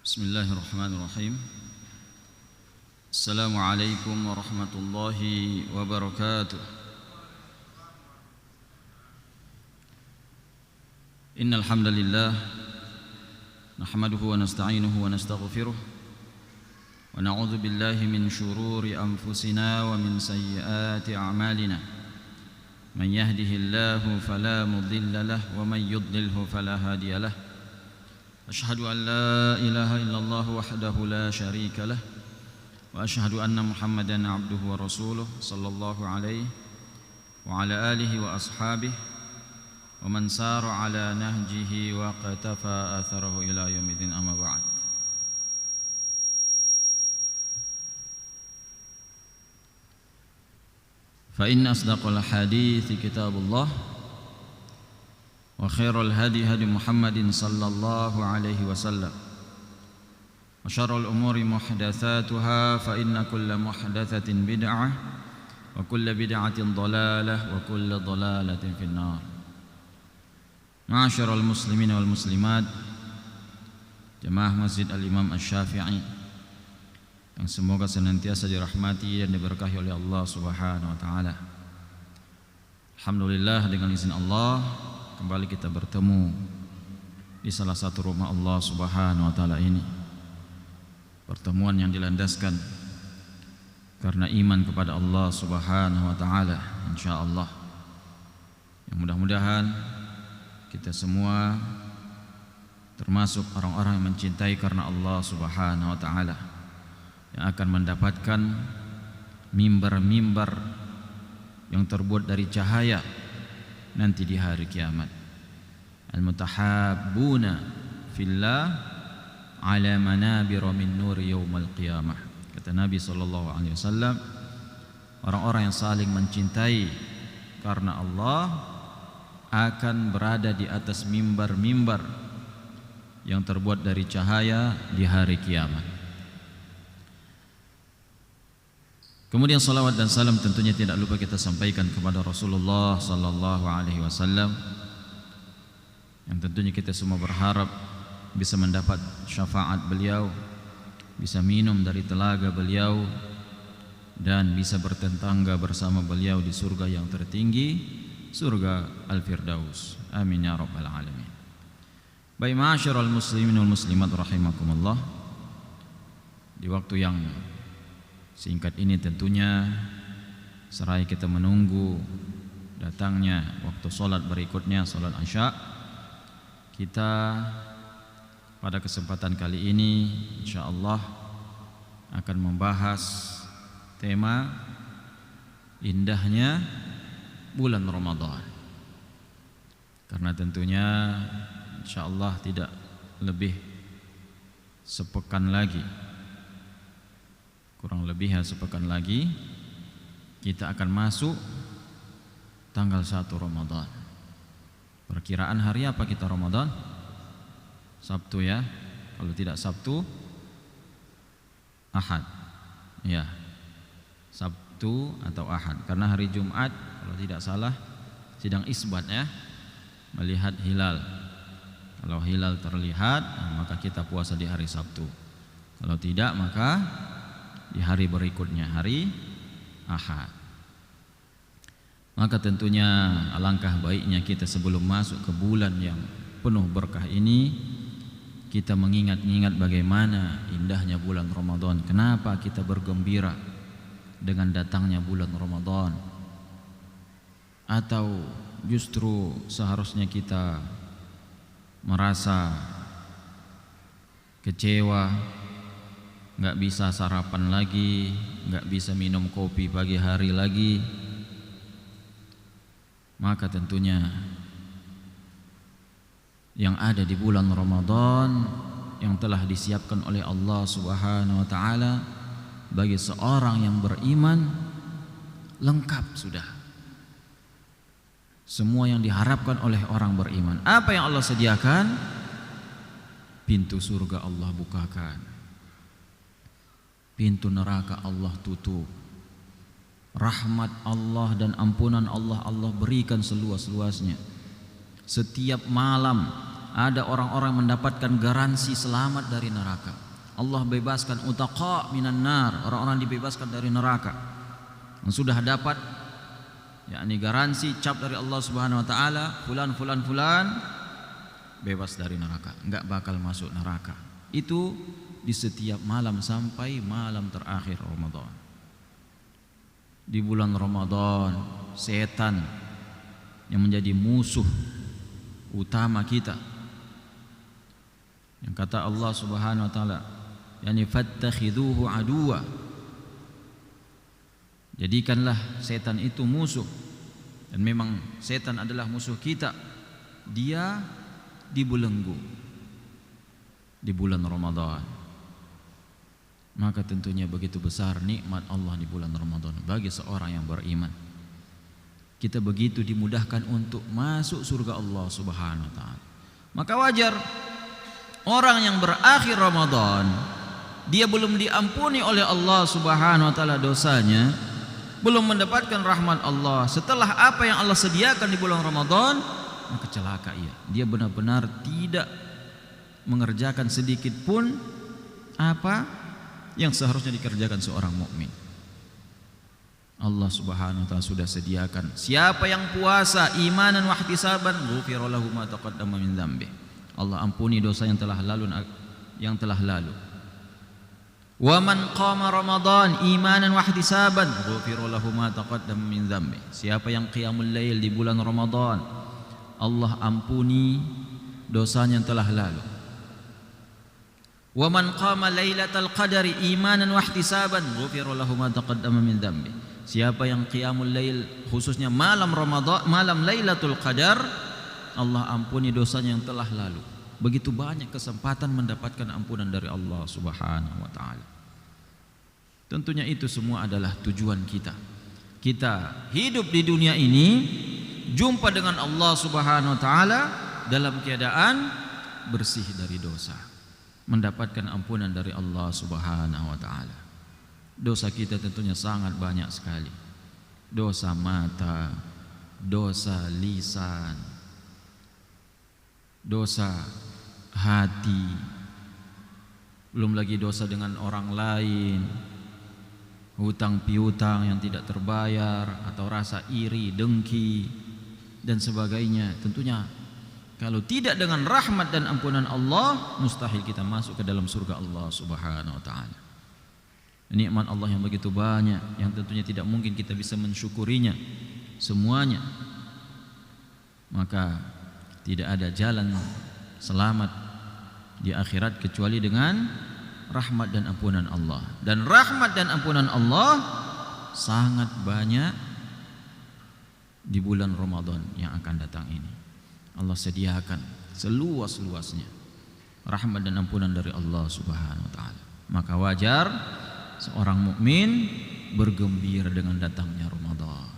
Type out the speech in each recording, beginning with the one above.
Bismillahirrahmanirrahim. Assalamualaikum warahmatullahi wabarakatuh. Innal hamdalillah nahmaduhu wa nasta'inuhu wa nastaghfiruh wa na'udzu billahi min shururi anfusina wa min sayyiati a'malina. Man yahdihillahu fala mudilla lahu wa man yudlilhu fala hadiya lahu. Asyhadu an la ilaha illallah wahdahu la syarika lah wa asyhadu anna Muhammadan abduhu wa rasuluh sallallahu alaihi wa ala alihi wa ashabihi wa man sara ala nahjihi wa qatafa atharahu ila yaumil amma ba'd. Fa inna asdaqal hadithi kitabullah wa khairal hadi hadi Muhammadin sallallahu alaihi wasallam wa syarrul umuri muhdatsatuha fa inna kulla muhdatsatin bid'ah wa kulla bid'atin dhalalah wa kulla dhalalatin finnar. Ma'asyiral muslimin wal muslimat, jemaah Masjid Al-Imam Asy-Syafi'i yang semoga senantiasa dirahmati dan diberkahi oleh Allah Subhanahu wa taala. Alhamdulillah, dengan izin Allah kembali kita bertemu di salah satu rumah Allah Subhanahu wa taala ini. Pertemuan yang dilandaskan karena iman kepada Allah Subhanahu wa taala, insyaallah. Yang mudah-mudahan kita semua termasuk orang-orang yang mencintai karena Allah Subhanahu wa taala, yang akan mendapatkan mimbar-mimbar yang terbuat dari cahaya nanti di hari kiamat. Al-mutahabbuna fillah ala manabira min nur yaumal qiyamah. Kata Nabi sallallahu alaihi wasallam, orang-orang yang saling mencintai karena Allah akan berada di atas mimbar-mimbar yang terbuat dari cahaya di hari kiamat. Kemudian salawat dan salam tentunya tidak lupa kita sampaikan kepada Rasulullah sallallahu alaihi wasallam, yang tentunya kita semua berharap bisa mendapat syafaat beliau, bisa minum dari telaga beliau, dan bisa bertetangga bersama beliau di surga yang tertinggi, surga Al-Firdaus. Amin ya rabbal alamin. Baik, ma'asyiral muslimin wal muslimat rahimakumullah, di waktu yang singkat ini tentunya seraya kita menunggu datangnya waktu sholat berikutnya, sholat Isya, kita pada kesempatan kali ini insyaallah akan membahas tema indahnya bulan Ramadan. Karena tentunya insyaallah tidak lebih sepekan lagi, kurang lebih sepekan lagi kita akan masuk tanggal 1 Ramadan. Perkiraan hari apa kita Ramadan? Sabtu ya. Kalau tidak Sabtu, Ahad. Ya. Sabtu atau Ahad. Karena hari Jumat kalau tidak salah sidang isbat ya, melihat hilal. Kalau hilal terlihat, maka kita puasa di hari Sabtu. Kalau tidak, maka di hari berikutnya, hari Ahad. Maka tentunya alangkah baiknya kita sebelum masuk ke bulan yang penuh berkah ini, kita mengingat-ingat bagaimana indahnya bulan Ramadan. Kenapa kita bergembira dengan datangnya bulan Ramadan? Atau justru seharusnya kita merasa kecewa, nggak bisa sarapan lagi, nggak bisa minum kopi pagi hari lagi? Maka tentunya yang ada di bulan Ramadan yang telah disiapkan oleh Allah Subhanahu wa taala bagi seorang yang beriman lengkap sudah. Semua yang diharapkan oleh orang beriman. Apa yang Allah sediakan? Pintu surga Allah bukakan, pintu neraka Allah tutup. Rahmat Allah dan ampunan Allah berikan seluas-luasnya. Setiap malam ada orang-orang mendapatkan garansi selamat dari neraka. Allah bebaskan utaqa minan nar, orang-orang dibebaskan dari neraka. Yang sudah dapat yakni garansi cap dari Allah Subhanahu wa taala, fulan bebas dari neraka, enggak bakal masuk neraka. Itu di setiap malam sampai malam terakhir Ramadan. Di bulan Ramadan, setan yang menjadi musuh utama kita, yang kata Allah Subhanahu wa taala, yani fattakhiduhu aduwa, jadikanlah setan itu musuh. Dan memang setan adalah musuh kita. Dia dibelenggu di bulan Ramadan. Maka tentunya begitu besar nikmat Allah di bulan Ramadan bagi seorang yang beriman. Kita begitu dimudahkan untuk masuk surga Allah Subhanahu wa taala. Maka wajar orang yang berakhir Ramadan, dia belum diampuni oleh Allah Subhanahu wa taala dosanya, belum mendapatkan rahmat Allah setelah apa yang Allah sediakan di bulan Ramadan, maka celaka ia. Dia benar-benar tidak mengerjakan sedikit pun apa yang seharusnya dikerjakan seorang mukmin. Allah Subhanahu wa taala sudah sediakan, siapa yang puasa imanan wa ihtisaban ghufira lahu ma taqaddama min dzambi. Allah ampuni dosa yang telah lalu. Wa man qama ramadan imanan wa ihtisaban ghufira lahu ma taqaddama min dzambi. Siapa yang qiyamul lail di bulan Ramadan, Allah ampuni dosanya yang telah lalu. Wa man qama lailatal qadari imanan wa ihtisaban ghufira lahu ma taqaddama min dzambi. Siapa yang qiyamul lail khususnya malam Ramadan, malam Lailatul Qadar, Allah ampuni dosanya yang telah lalu. Begitu banyak kesempatan mendapatkan ampunan dari Allah Subhanahu wa taala. Tentunya itu semua adalah tujuan kita. Kita hidup di dunia ini jumpa dengan Allah Subhanahu wa taala dalam keadaan bersih dari dosa, mendapatkan ampunan dari Allah Subhanahu wa taala. Dosa kita tentunya sangat banyak sekali. Dosa mata, dosa lisan, dosa hati, belum lagi dosa dengan orang lain, hutang piutang yang tidak terbayar, atau rasa iri, dengki dan sebagainya. Tentunya kalau tidak dengan rahmat dan ampunan Allah, mustahil kita masuk ke dalam surga Allah Subhanahu wa taala. Nikmat Allah yang begitu banyak, yang tentunya tidak mungkin kita bisa mensyukurinya semuanya. Maka tidak ada jalan selamat di akhirat kecuali dengan rahmat dan ampunan Allah. Dan rahmat dan ampunan Allah sangat banyak di bulan Ramadan yang akan datang ini. Allah sediakan seluas-luasnya rahmat dan ampunan dari Allah Subhanahu wa taala. Maka wajar seorang mukmin bergembira dengan datangnya Ramadan.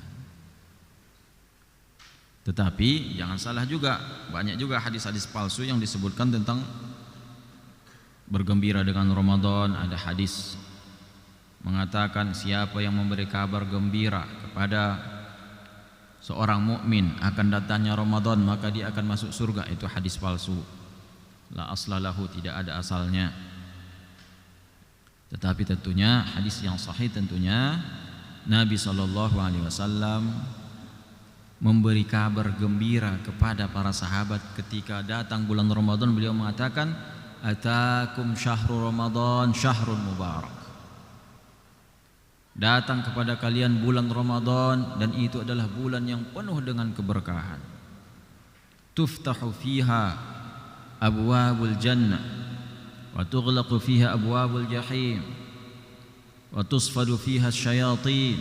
Tetapi jangan salah juga, banyak juga hadis-hadis palsu yang disebutkan tentang bergembira dengan Ramadan. Ada hadis mengatakan siapa yang memberi kabar gembira kepada seorang mukmin akan datangnya Ramadan, maka dia akan masuk surga. Itu hadis palsu. La aslalahu, tidak ada asalnya. Tetapi tentunya hadis yang sahih, tentunya Nabi SAW memberi kabar gembira kepada para sahabat ketika datang bulan Ramadan. Beliau mengatakan, atakum syahrul Ramadan syahrul mubarak. Datang kepada kalian bulan Ramadan, dan itu adalah bulan yang penuh dengan keberkahan. Tuftahu fiha abwabul jannah wa tughlaqu fiha abwabul jahim wa tusfadu fiha syayatin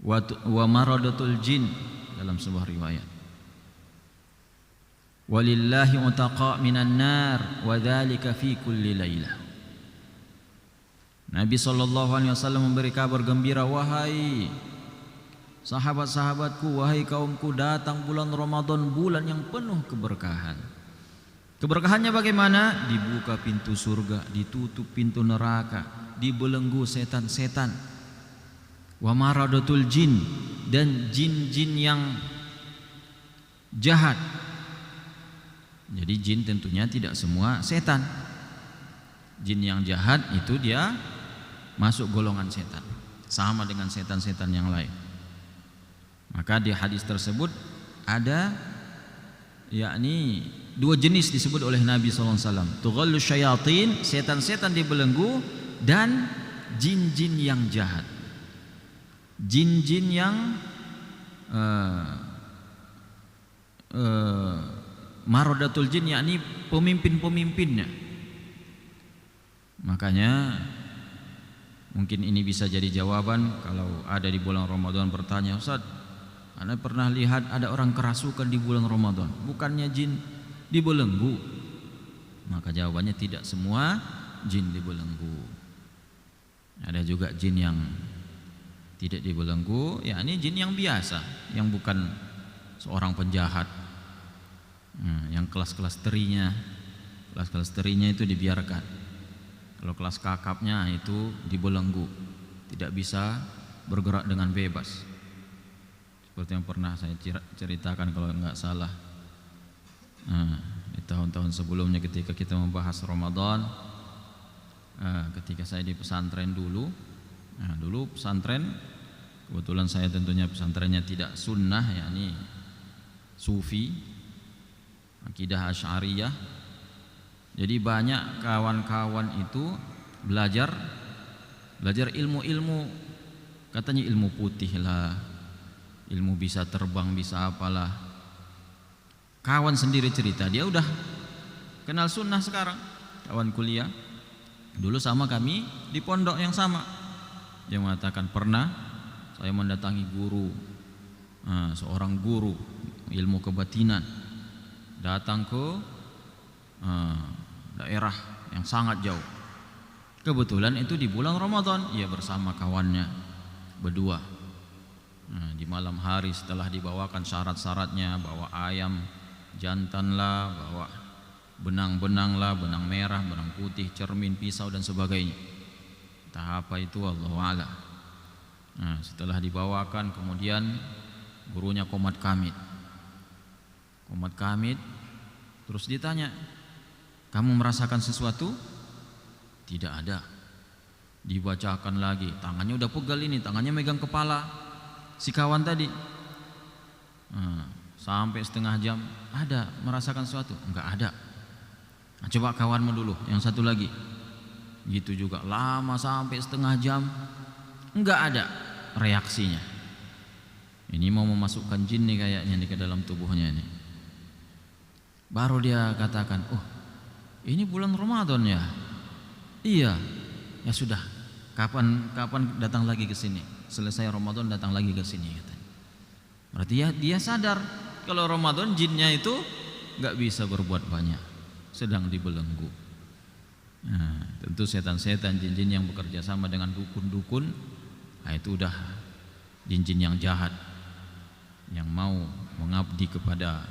wa maradatul jin, dalam sebuah riwayat. Walillahi utaqa minan nar wa dzalika fi kulli lailah. Nabi SAW memberi kabar gembira, wahai sahabat-sahabatku, wahai kaumku, datang bulan Ramadan, bulan yang penuh keberkahan. Keberkahannya bagaimana? Dibuka pintu surga, ditutup pintu neraka, dibelenggu setan-setan. Wa maradatul jin, dan jin-jin yang jahat Jadi jin tentunya tidak semua setan. Jin yang jahat itu dia masuk golongan setan, sama dengan setan-setan yang lain. Maka di hadis tersebut ada yakni dua jenis disebut oleh Nabi SAW. Tughallu syayatin, setan-setan dibelenggu, dan jin-jin yang jahat. Jin-jin yang maradatul jin, yakni pemimpin-pemimpinnya. Makanya mungkin ini bisa jadi jawaban kalau ada di bulan Ramadan bertanya, Ustaz, Anda pernah lihat ada orang kerasukan di bulan Ramadan, bukannya jin dibelenggu? Maka jawabannya tidak semua jin dibelenggu. Ada juga jin yang tidak dibelenggu, yakni jin yang biasa, yang bukan seorang penjahat. Yang kelas-kelas terinya itu dibiarkan. Kalau kelas kakapnya itu dibelenggu, tidak bisa bergerak dengan bebas. Seperti yang pernah saya ceritakan kalau enggak salah, di tahun-tahun sebelumnya ketika kita membahas Ramadan, ketika saya di pesantren dulu, dulu pesantren, kebetulan saya tentunya pesantrennya tidak sunnah, yakni sufi, akidah Asy'ariyah. Jadi banyak kawan-kawan itu belajar ilmu-ilmu, katanya ilmu putih lah, ilmu bisa terbang, bisa apalah. Kawan sendiri cerita, dia udah kenal sunnah sekarang, kawan kuliah dulu sama kami di pondok yang sama. Dia mengatakan, pernah saya mendatangi guru, seorang guru ilmu kebatinan, datang ke daerah yang sangat jauh. Kebetulan itu di bulan Ramadan, ia bersama kawannya berdua. Di malam hari setelah dibawakan syarat-syaratnya, bawa ayam jantan lah, bawa benang-benang lah, benang merah, benang putih, cermin, pisau dan sebagainya. Entah apa itu, Allahu a'lam. Setelah dibawakan, kemudian gurunya qomat kamit. Terus ditanya, kamu merasakan sesuatu? Tidak ada. Dibacakan lagi, tangannya udah pegal ini, tangannya megang kepala si kawan tadi. Sampai setengah jam, ada merasakan sesuatu? Enggak ada. Coba kawanmu dulu, yang satu lagi. Gitu juga, lama sampai setengah jam, enggak ada reaksinya. Ini mau memasukkan jin nih kayaknya nih ke dalam tubuhnya ini. Baru dia katakan, oh ini bulan Ramadan ya? Iya. Ya sudah, kapan datang lagi ke sini? Selesai Ramadan datang lagi ke sini. Berarti ya dia sadar kalau Ramadan jinnya itu nggak bisa berbuat banyak, sedang dibelenggu. Tentu setan-setan, jin-jin yang bekerja sama dengan dukun-dukun, itu udah jin-jin yang jahat, yang mau mengabdi kepada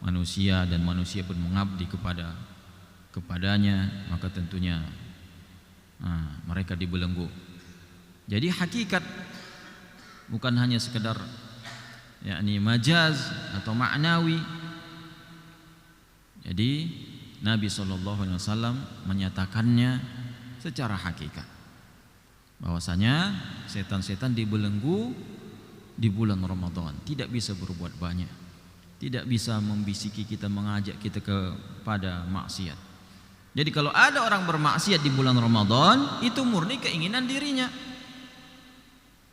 manusia dan manusia pun mengabdi kepadanya, maka tentunya mereka dibelenggu. Jadi hakikat bukan hanya sekedar yakni majaz atau ma'nawi. Jadi Nabi SAW menyatakannya secara hakikat, bahwasanya setan-setan dibelenggu di bulan Ramadan, tidak bisa berbuat banyak, tidak bisa membisiki kita, mengajak kita kepada maksiat. Jadi kalau ada orang bermaksiat di bulan Ramadan, itu murni keinginan dirinya,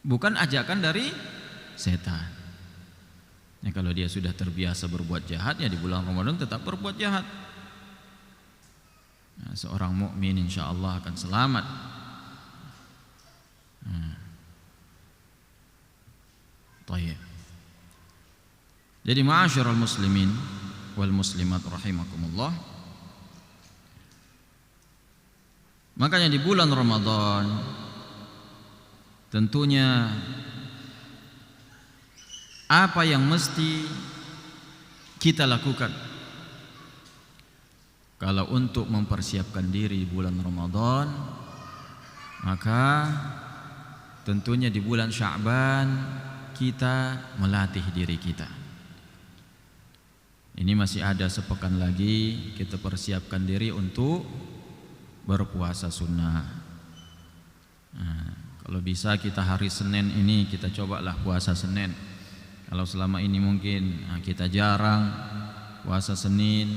bukan ajakan dari setan. Kalau dia sudah terbiasa berbuat jahat, ya di bulan Ramadan tetap berbuat jahat. Seorang mukmin insyaallah akan selamat. Baik. Jadi ma'asyiral muslimin wal muslimat rahimakumullah, makanya di bulan Ramadan tentunya apa yang mesti kita lakukan kalau untuk mempersiapkan diri bulan Ramadan? Maka tentunya di bulan Sya'ban kita melatih diri kita, Ini masih ada sepekan lagi, kita persiapkan diri untuk berpuasa sunnah. Nah, kalau bisa kita hari Senin ini kita cobalah puasa Senin. Kalau selama ini mungkin kita jarang puasa Senin,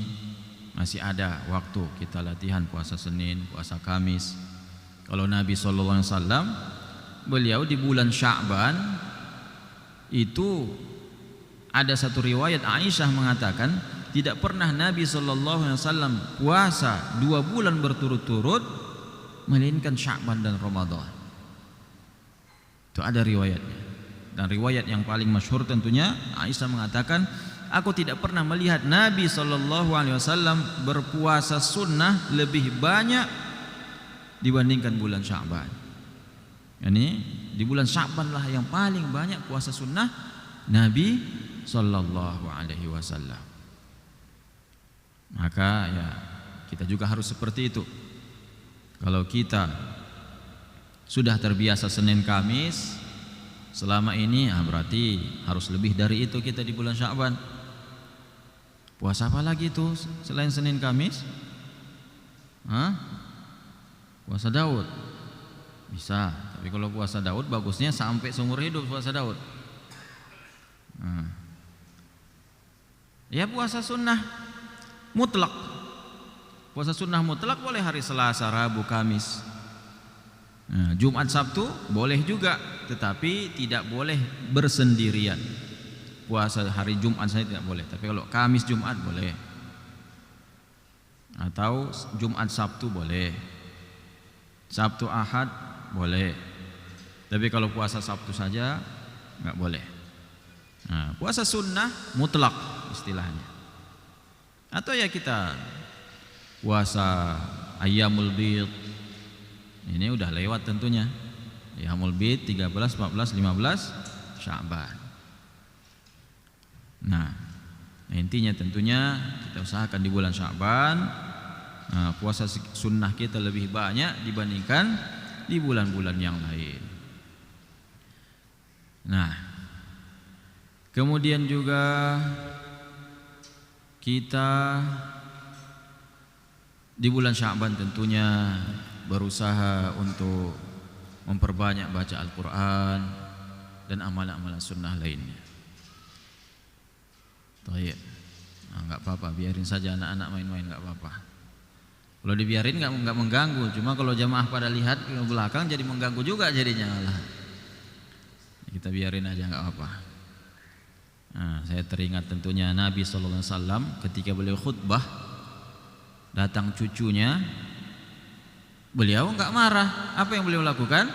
masih ada waktu kita latihan puasa Senin, puasa Kamis. Kalau Nabi SAW, beliau di bulan Sya'ban itu ada satu riwayat Aisyah mengatakan tidak pernah Nabi SAW puasa 2 bulan berturut-turut melainkan Sya'ban dan Ramadan. Itu ada riwayatnya. Dan riwayat yang paling masyhur tentunya Aisyah mengatakan, aku tidak pernah melihat Nabi SAW berpuasa sunnah lebih banyak dibandingkan bulan Sya'ban. Yani di bulan Sya'ban lah yang paling banyak puasa sunnah Nabi sallallahu alaihi wasallam. Maka ya kita juga harus seperti itu. Kalau kita sudah terbiasa Senin Kamis selama ini, berarti harus lebih dari itu kita di bulan Sya'ban. Puasa apa lagi itu selain Senin Kamis? Puasa Daud bisa, tapi kalau puasa Daud bagusnya sampai seumur hidup puasa Daud. Ya puasa sunnah mutlak. Puasa sunnah mutlak boleh hari Selasa, Rabu, Kamis. Jumat, Sabtu boleh juga, tetapi tidak boleh bersendirian. Puasa hari Jumat saya tidak boleh, tapi kalau Kamis, Jumat boleh. Atau Jumat, Sabtu boleh. Sabtu, Ahad boleh. Tapi kalau puasa Sabtu saja enggak boleh. Puasa sunnah mutlak istilahnya. Atau ya kita puasa Ayyamul Bid. Ini udah lewat tentunya. Ayyamul Bid 13, 14, 15 Sya'ban. Nah, intinya tentunya kita usahakan di bulan Sya'ban puasa sunnah kita lebih banyak dibandingkan di bulan-bulan yang lain. Nah, kemudian juga kita di bulan Sya'ban tentunya berusaha untuk memperbanyak baca Al-Quran dan amalan-amalan sunnah lainnya. Baik, nggak apa-apa, biarin saja anak-anak main-main, nggak apa-apa. Kalau dibiarin nggak mengganggu, cuma kalau jamaah pada lihat ke belakang jadi mengganggu juga jadinya. Kita biarin aja, nggak apa-apa. Saya teringat tentunya Nabi SAW ketika beliau khutbah, datang cucunya, beliau enggak marah. Apa yang beliau lakukan?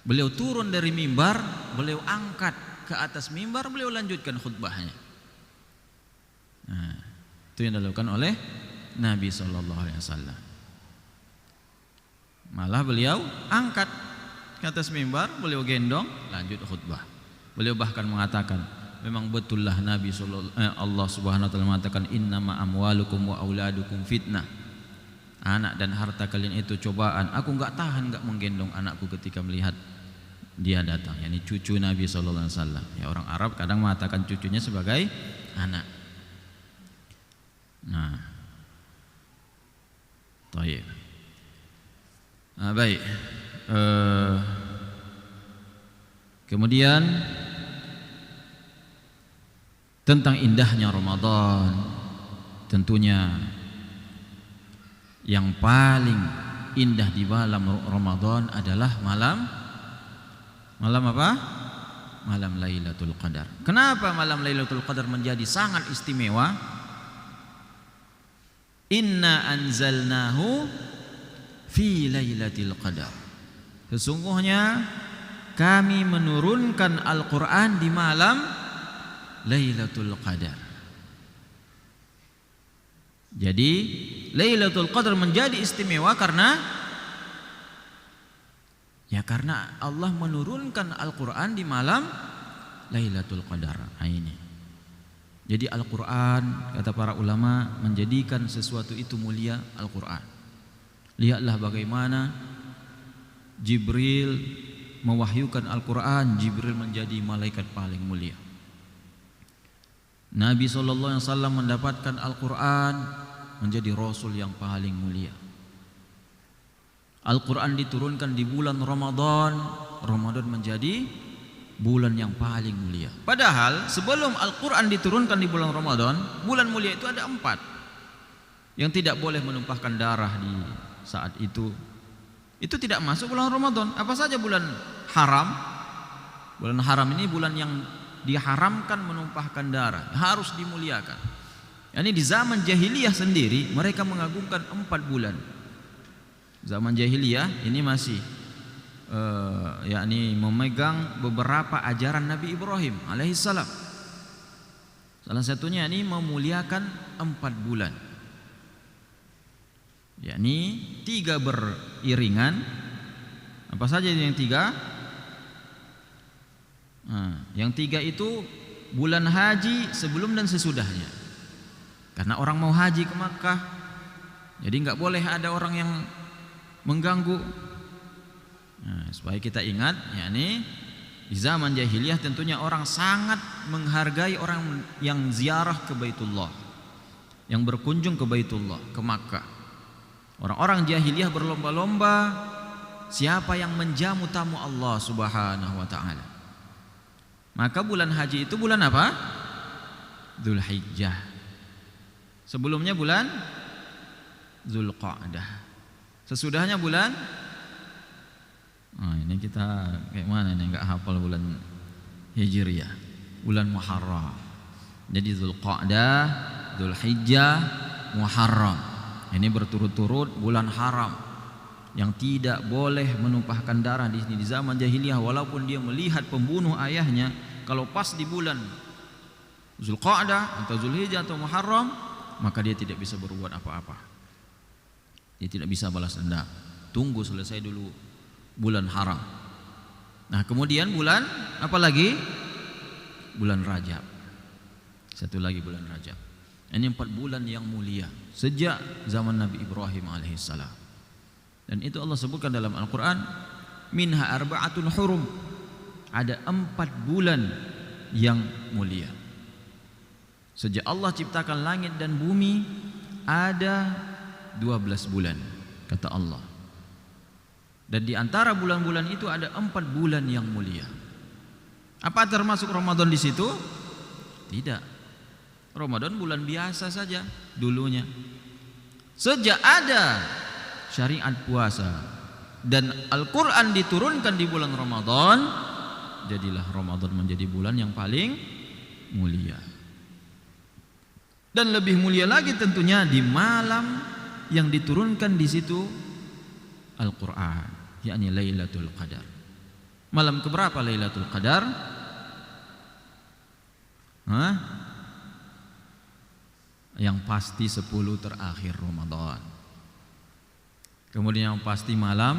Beliau turun dari mimbar, beliau angkat ke atas mimbar, beliau lanjutkan khutbahnya. Itu yang dilakukan oleh Nabi SAW. Malah beliau angkat ke atas mimbar, beliau gendong, lanjut khutbah. Beliau bahkan mengatakan, memang betullah Allah Subhanahu wa taala mengatakan, innama amwalukum wa auladukum fitnah. Anak dan harta kalian itu cobaan. Aku enggak tahan enggak menggendong anakku ketika melihat dia datang, yakni cucu Nabi sallallahu alaihi wasallam. Ya, orang Arab kadang mengatakan cucunya sebagai anak. Nah. Baik. Baik. Kemudian tentang indahnya Ramadan, tentunya yang paling indah di malam Ramadan adalah malam apa? Malam Lailatul Qadar. Kenapa malam Lailatul Qadar menjadi sangat istimewa? Inna anzalnahu fi Lailatul Qadar. Sesungguhnya kami menurunkan Al-Quran di malam Lailatul Qadar. Jadi Lailatul Qadar menjadi istimewa karena Allah menurunkan Al-Quran di malam Lailatul Qadar. Ini. Jadi Al-Quran, kata para ulama, menjadikan sesuatu itu mulia Al-Quran. Lihatlah bagaimana Jibril mewahyukan Al-Quran. Jibril menjadi malaikat paling mulia. Nabi SAW mendapatkan Al-Quran, menjadi Rasul yang paling mulia. Al-Quran diturunkan di bulan Ramadan, Ramadan menjadi bulan yang paling mulia. Padahal sebelum Al-Quran diturunkan di bulan Ramadan, bulan mulia itu ada 4 yang tidak boleh menumpahkan darah di saat itu. Itu tidak masuk bulan Ramadan. Apa saja bulan haram? Bulan haram ini bulan yang diharamkan menumpahkan darah, harus dimuliakan. Yani di zaman jahiliyah sendiri mereka mengagungkan 4 bulan. Zaman jahiliyah ini masih yakni memegang beberapa ajaran Nabi Ibrahim alaihissalam. Salah satunya ini memuliakan 4 bulan. Yakni 3 beriringan. Apa saja yang 3? Yang 3 itu bulan haji sebelum dan sesudahnya. Karena orang mau haji ke Makkah, jadi nggak boleh ada orang yang mengganggu. Supaya kita ingat, yakni di zaman jahiliyah tentunya orang sangat menghargai orang yang ziarah ke Baitullah, yang berkunjung ke Baitullah, ke Makkah. Orang-orang jahiliyah berlomba-lomba siapa yang menjamu tamu Allah Subhanahu wa taala. Maka bulan haji itu bulan apa? Dzulhijjah. Sebelumnya bulan Dzulqa'dah. Sesudahnya bulan ini kita kayak mana nih, enggak hafal bulan Hijriyah. Bulan Muharram. Jadi Dzulqa'dah, Dzulhijjah, Muharram. Ini berturut-turut bulan haram yang tidak boleh menumpahkan darah di zaman jahiliyah. Walaupun dia melihat pembunuh ayahnya, kalau pas di bulan Dzulqa'dah atau Dzulhijjah atau Muharram, maka dia tidak bisa berbuat apa-apa. Dia tidak bisa balas dendam. Tunggu selesai dulu bulan haram. Nah, kemudian bulan apa lagi? Bulan Rajab. Satu lagi bulan Rajab. Ini 4 bulan yang mulia sejak zaman Nabi Ibrahim alaihissalam. Dan itu Allah sebutkan dalam Al-Quran, minha arba'atun hurum. Ada 4 bulan yang mulia. Sejak Allah ciptakan langit dan bumi, ada 12 bulan, kata Allah. Dan di antara bulan-bulan itu ada 4 bulan yang mulia. Apa termasuk Ramadan di situ? Tidak. Ramadan bulan biasa saja dulunya. Sejak ada syariat puasa dan Al-Quran diturunkan di bulan Ramadan, jadilah Ramadan menjadi bulan yang paling mulia. Dan lebih mulia lagi tentunya di malam yang diturunkan di situ Al-Quran, yakni Lailatul Qadar. Malam keberapa Lailatul Qadar? Yang pasti 10 terakhir Ramadan. Kemudian yang pasti malam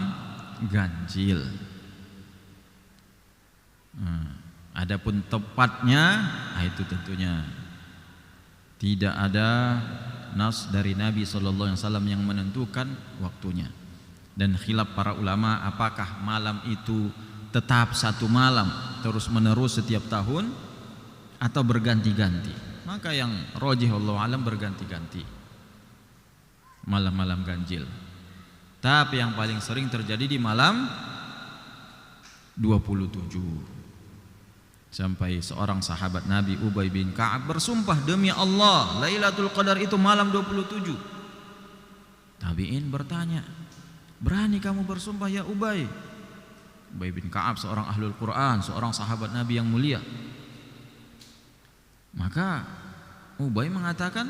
ganjil. Adapun tepatnya, itu tentunya tidak ada nas dari Nabi SAW yang menentukan waktunya. Dan khilaf para ulama, apakah malam itu tetap 1 malam terus menerus setiap tahun atau berganti-ganti. Maka yang rajih wallahu alam berganti-ganti malam-malam ganjil. Tapi yang paling sering terjadi di malam 27. Sampai seorang sahabat Nabi Ubay bin Ka'ab bersumpah, demi Allah Lailatul Qadar itu malam 27. Tabi'in bertanya, berani kamu bersumpah ya Ubay? Ubay bin Ka'ab seorang ahlul Quran, seorang sahabat Nabi yang mulia. Maka Ubay mengatakan,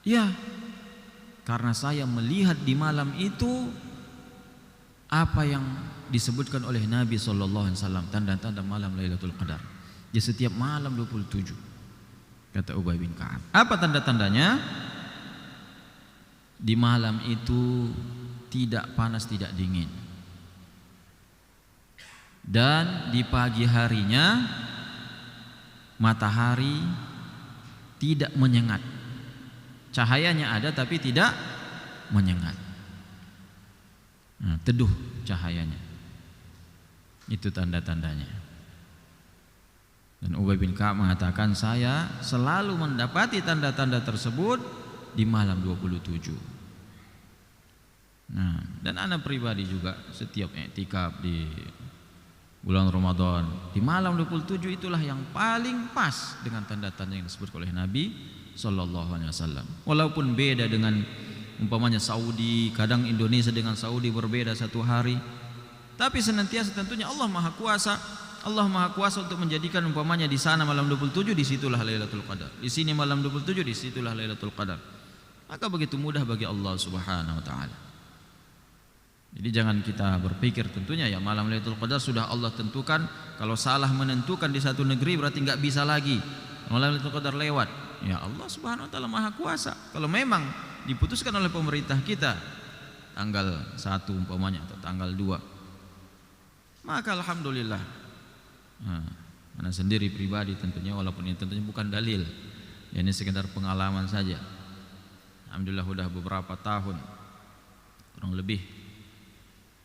ya, karena saya melihat di malam itu apa yang disebutkan oleh Nabi SAW, tanda-tanda malam Lailatul Qadar. Di setiap malam 27, kata Ubay bin Ka'ab. Apa tanda-tandanya? Di malam itu tidak panas, tidak dingin. Dan di pagi harinya matahari tidak menyengat. Cahayanya ada tapi tidak menyengat. Teduh cahayanya. Itu tanda-tandanya. Dan Ubay bin Ka'ab mengatakan, saya selalu mendapati tanda-tanda tersebut di malam 27. Nah, dan anak pribadi juga setiap i'tikaf di bulan Ramadan di malam 27 itulah yang paling pas dengan tanda-tanda yang disebut oleh Nabi sallallahu alaihi wasallam. Walaupun beda dengan umpamanya Saudi, kadang Indonesia dengan Saudi berbeda satu hari, tapi senantiasa tentunya Allah Maha Kuasa. Allah Maha Kuasa untuk menjadikan umpamanya di sana malam 27, disitulah Lailatul Qadar. Di sini malam 27, disitulah Lailatul Qadar. Maka begitu mudah bagi Allah Subhanahu wa taala. Jadi jangan kita berpikir tentunya ya malam Lailatul Qadar sudah Allah tentukan, kalau salah menentukan di satu negeri berarti enggak bisa lagi. Malam Lailatul Qadar lewat. Ya Allah Subhanahu wa taala Maha Kuasa. Kalau memang diputuskan oleh pemerintah kita tanggal 1 umpamanya atau tanggal 2, maka alhamdulillah. Nah, sendiri pribadi tentunya, walaupun ini tentunya bukan dalil, ya ini sekedar pengalaman saja. Alhamdulillah sudah beberapa tahun, kurang lebih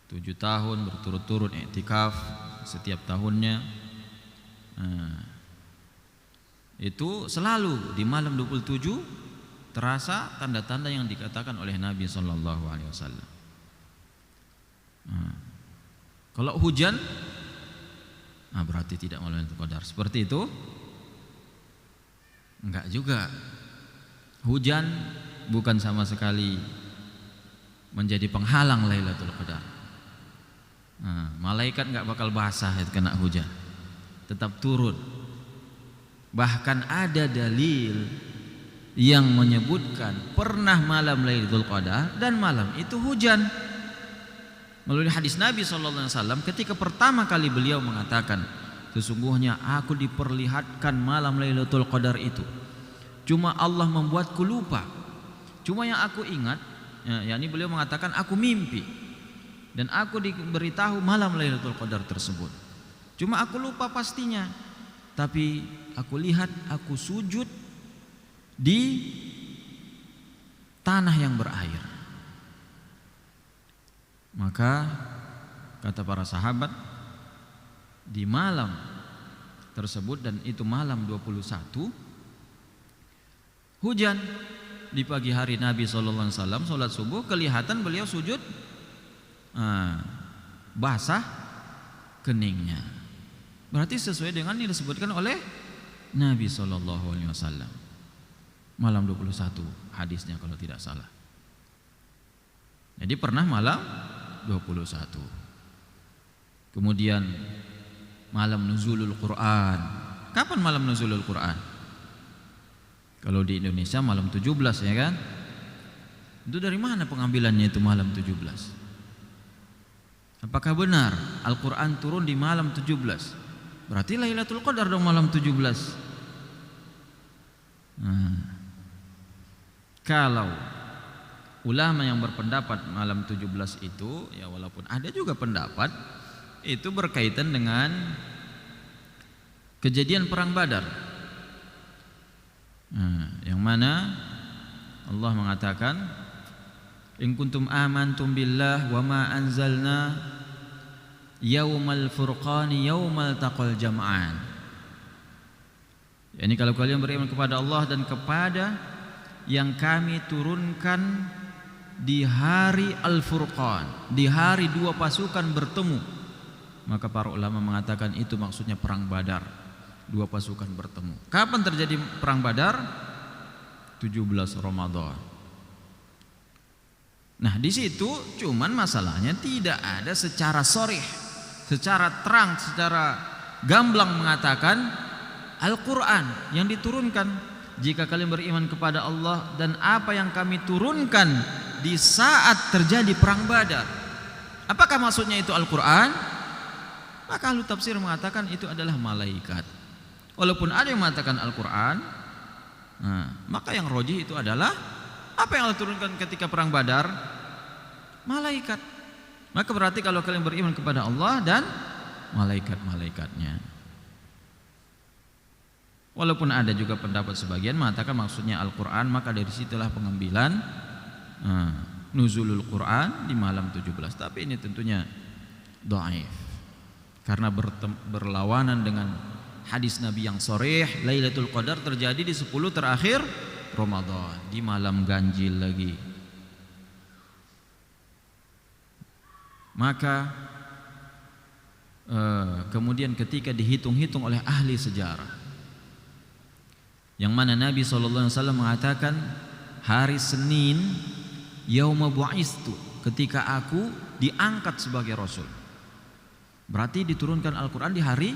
7 tahun berturut-turut i'tikaf setiap tahunnya. Itu selalu di malam 27 terasa tanda-tanda yang dikatakan oleh Nabi sallallahu alaihi wasallam. Kalau hujan, berarti tidak malam Lailatul Qadar. Seperti itu? Enggak juga. Hujan bukan sama sekali menjadi penghalang Lailatul Qadar. Malaikat enggak bakal basah kena hujan, tetap turun. Bahkan ada dalil yang menyebutkan pernah malam Lailatul Qadar dan malam itu hujan. Melalui hadis Nabi SAW ketika pertama kali beliau mengatakan, sesungguhnya aku diperlihatkan malam Lailatul Qadar itu, cuma Allah membuatku lupa. Cuma yang aku ingat, yakni beliau mengatakan aku mimpi dan aku diberitahu malam Lailatul Qadar tersebut. Cuma aku lupa pastinya. Tapi aku lihat aku sujud di tanah yang berair. Maka kata para sahabat, di malam tersebut, dan itu malam 21, hujan. Di pagi hari Nabi SAW sholat subuh, kelihatan beliau sujud basah keningnya. Berarti sesuai dengan yang disebutkan oleh Nabi SAW. Malam 21 hadisnya kalau tidak salah. Jadi pernah malam 21. Kemudian malam nuzulul Quran. Kapan malam nuzulul Quran? Kalau di Indonesia malam 17, ya kan? Itu dari mana pengambilannya itu malam 17? Apakah benar Al-Quran turun di malam 17? Berarti Lailatul Qadar dong malam 17. Kalau ulama yang berpendapat malam 17 itu, ya walaupun ada juga pendapat itu berkaitan dengan kejadian perang Badar. Yang mana Allah mengatakan, in kuntum amantum billah wa ma anzalna yaumal furqani yaumal taqal jam'an. Yani kalau kalian beriman kepada Allah dan kepada yang kami turunkan di hari Al-Furqan, di hari dua pasukan bertemu. Maka para ulama mengatakan itu maksudnya perang Badar, dua pasukan bertemu. Kapan terjadi perang Badar? 17 Ramadan. Nah, di situ cuman masalahnya tidak ada secara sharih, secara terang, secara gamblang mengatakan Al-Quran yang diturunkan, jika kalian beriman kepada Allah dan apa yang kami turunkan di saat terjadi perang Badar. Apakah maksudnya itu Al-Quran? Maka ahli tafsir mengatakan itu adalah malaikat. Walaupun ada yang mengatakan Al-Quran, maka yang rajih itu adalah apa yang Allah turunkan ketika perang Badar? Malaikat. Maka berarti kalau kalian beriman kepada Allah dan malaikat-malaikatnya. Walaupun ada juga pendapat sebagian mengatakan maksudnya Al-Quran, maka dari situlah pengambilan nuzulul Quran di malam 17. Tapi ini tentunya dhaif, karena berlawanan dengan hadis Nabi yang sharih, Lailatul Qadar terjadi di 10 terakhir Ramadan, di malam ganjil lagi. Maka kemudian ketika dihitung-hitung oleh ahli sejarah, yang mana Nabi SAW mengatakan hari Senin yauma bu'istu, ketika aku diangkat sebagai Rasul, berarti diturunkan Al-Quran di hari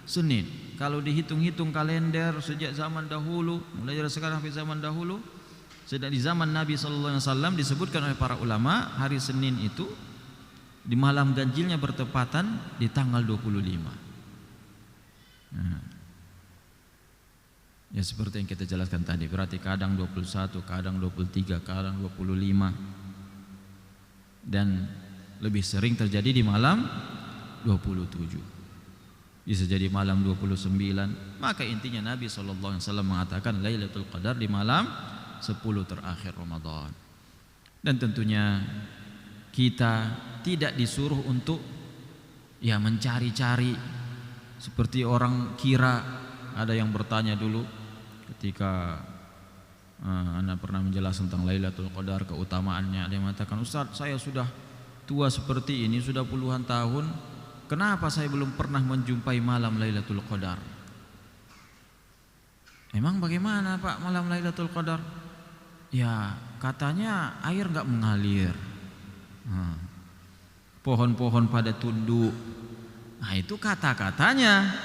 Senin. Kalau dihitung-hitung kalender sejak zaman dahulu, mulai dari sekarang sampai zaman dahulu, sejak di zaman Nabi SAW disebutkan oleh para ulama, hari Senin itu di malam ganjilnya bertepatan di tanggal 25. Nah, ya seperti yang kita jelaskan tadi, berarti kadang 21, kadang 23, kadang 25, dan lebih sering terjadi di malam 27, bisa jadi malam 29. Maka intinya Nabi SAW mengatakan Lailatul Qadar di malam 10 terakhir Ramadan. Dan tentunya kita tidak disuruh untuk ya mencari-cari seperti orang kira. Ada yang bertanya dulu ketika Anda pernah menjelaskan tentang Lailatul Qadar, keutamaannya. Ada yang mengatakan, Ustaz, saya sudah tua seperti ini, sudah puluhan tahun, kenapa saya belum pernah menjumpai malam Lailatul Qadar? Emang bagaimana Pak malam Lailatul Qadar? Ya katanya air nggak mengalir, pohon-pohon pada tunduk. Nah itu kata-katanya,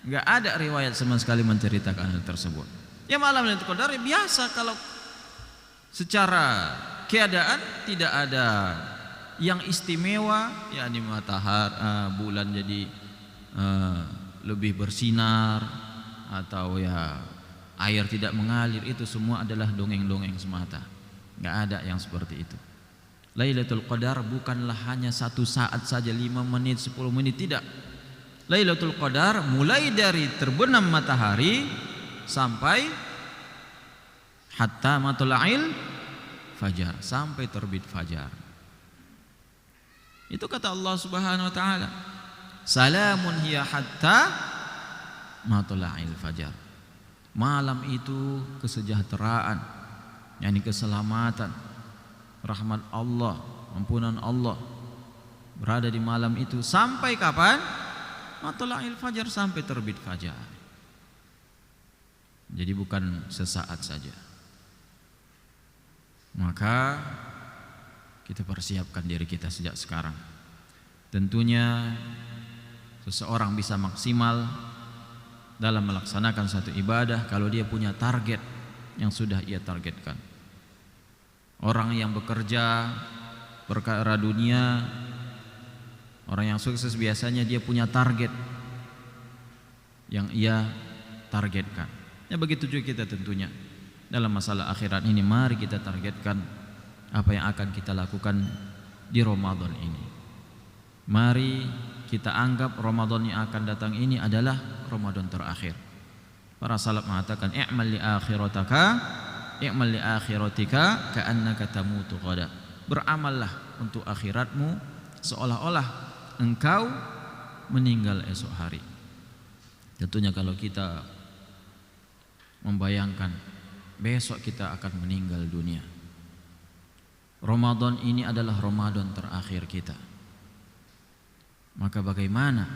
nggak ada riwayat sama sekali menceritakan hal tersebut. Ya malam Lailatul Qadar ya biasa, kalau secara keadaan tidak ada yang istimewa, yakni matahari, bulan jadi lebih bersinar, atau ya air tidak mengalir, itu semua adalah dongeng-dongeng semata. Nggak ada yang seperti itu. Lailatul Qadar bukanlah hanya satu saat saja, 5 menit, 10 menit, tidak. Lailatul Qadar mulai dari terbenam matahari sampai hatta matla'il fajar, sampai terbit fajar. Itu kata Allah Subhanahu wa taala, salamun hiya hatta matla'il fajar. Malam itu kesejahteraan, yakni keselamatan, rahmat Allah, ampunan Allah berada di malam itu sampai kapan? Matla'il fajar, sampai terbit fajar. Jadi bukan sesaat saja. Maka kita persiapkan diri kita sejak sekarang. Tentunya seseorang bisa maksimal dalam melaksanakan satu ibadah kalau dia punya target yang sudah ia targetkan. Orang yang bekerja perkara dunia, orang yang sukses biasanya dia punya target yang ia targetkan. Ya begitu juga kita tentunya dalam masalah akhirat ini. Mari kita targetkan apa yang akan kita lakukan di Ramadan ini. Mari kita anggap Ramadan yang akan datang ini adalah Ramadan terakhir. Para salaf mengatakan, i'mal li akhirataka, i'mal li akhiratika ka'annaka tamutu ghada. Beramallah untuk akhiratmu seolah-olah engkau meninggal esok hari. Tentunya kalau kita membayangkan besok kita akan meninggal dunia, Ramadan ini adalah Ramadan terakhir kita, maka bagaimana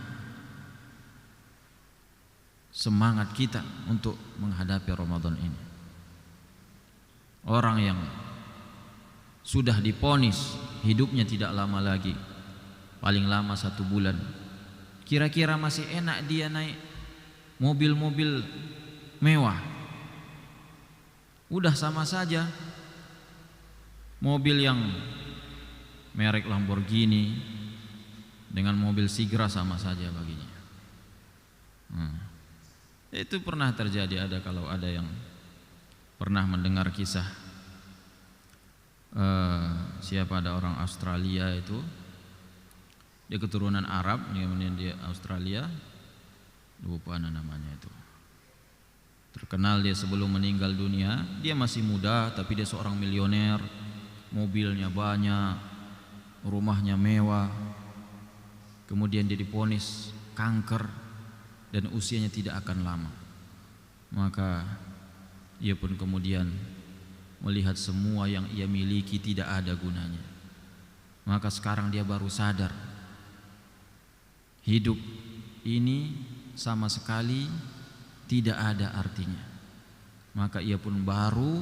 semangat kita untuk menghadapi Ramadan ini? Orang yang sudah diponis hidupnya tidak lama lagi, paling lama 1 bulan, kira-kira masih enak dia naik mobil-mobil mewah? Udah sama saja mobil yang merek Lamborghini dengan mobil Sigra sama saja baginya. Itu pernah terjadi. Kalau ada yang pernah mendengar kisah siapa, ada orang Australia itu, dia keturunan Arab, kemudian dia Australia, lupa namanya itu. Terkenal dia sebelum meninggal dunia, dia masih muda tapi dia seorang milioner, mobilnya banyak, rumahnya mewah. Kemudian dia diponis kanker dan usianya tidak akan lama. Maka ia pun kemudian melihat semua yang ia miliki tidak ada gunanya. Maka sekarang dia baru sadar, hidup ini sama sekali tidak ada artinya. Maka ia pun baru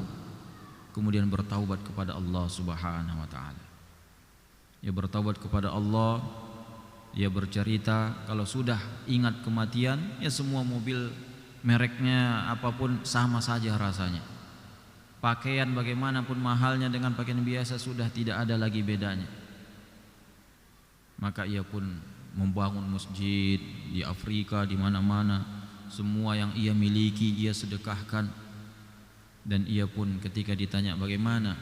kemudian bertaubat kepada Allah Subhanahu wa taala. Ia bertaubat kepada Allah. Ia bercerita kalau sudah ingat kematian, ya semua mobil mereknya apapun sama saja rasanya. Pakaian bagaimanapun mahalnya dengan pakaian biasa sudah tidak ada lagi bedanya. Maka ia pun membangun masjid di Afrika, di mana-mana. Semua yang ia miliki ia sedekahkan. Dan ia pun ketika ditanya bagaimana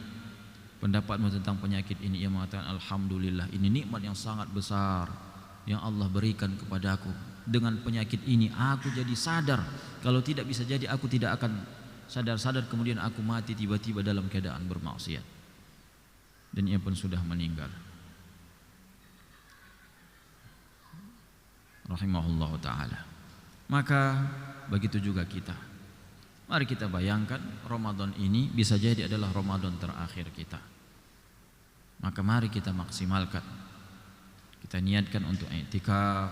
pendapatmu tentang penyakit ini, ia mengatakan alhamdulillah, ini nikmat yang sangat besar yang Allah berikan kepadaku. Dengan penyakit ini aku jadi sadar, kalau tidak bisa jadi aku tidak akan sadar-sadar kemudian aku mati tiba-tiba dalam keadaan bermaksiat. Dan ia pun sudah meninggal rahimahullah ta'ala. Maka begitu juga kita. Mari kita bayangkan Ramadan ini bisa jadi adalah Ramadan terakhir kita. Maka mari kita maksimalkan. Kita niatkan untuk i'tikaf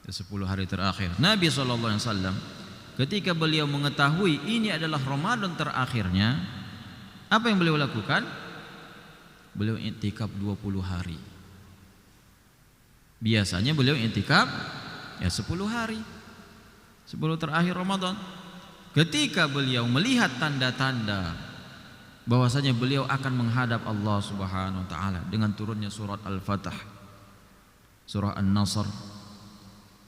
10 hari terakhir. Nabi SAW ketika beliau mengetahui ini adalah Ramadan terakhirnya, apa yang beliau lakukan? Beliau i'tikaf 20 hari. Biasanya beliau i'tikaf ya 10 hari, 10 terakhir Ramadan. Ketika beliau melihat tanda-tanda bahwasanya beliau akan menghadap Allah Subhanahu wa taala dengan turunnya surat Al-Fatah, surah An-Nasr,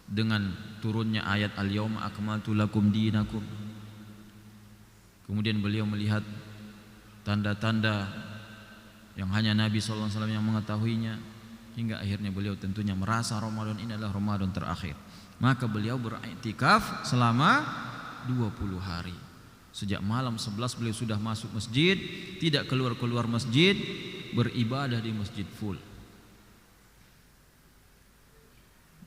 dengan turunnya ayat Al-Yawma akmaltu lakum dinakum. Kemudian beliau melihat tanda-tanda yang hanya Nabi SAW yang mengetahuinya, hingga akhirnya beliau tentunya merasa Ramadan ini adalah Ramadan terakhir. Maka beliau beriktikaf selama 20 hari. Sejak malam 11 beliau sudah masuk masjid, tidak keluar-keluar masjid, beribadah di masjid full.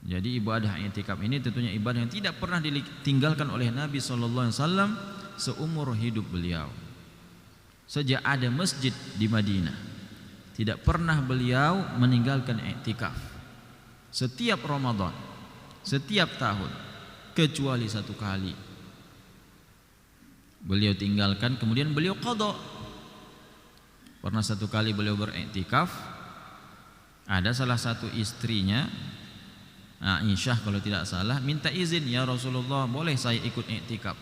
Jadi ibadah i'tikaf ini tentunya ibadah yang tidak pernah ditinggalkan oleh Nabi SAW seumur hidup beliau. Sejak ada masjid di Madinah, tidak pernah beliau meninggalkan i'tikaf. Setiap Ramadan, setiap tahun, kecuali satu kali beliau tinggalkan, kemudian beliau qadha. Pernah satu kali beliau beriktikaf, ada salah satu istrinya, Aisyah kalau tidak salah, minta izin, ya Rasulullah, boleh saya ikut iktikaf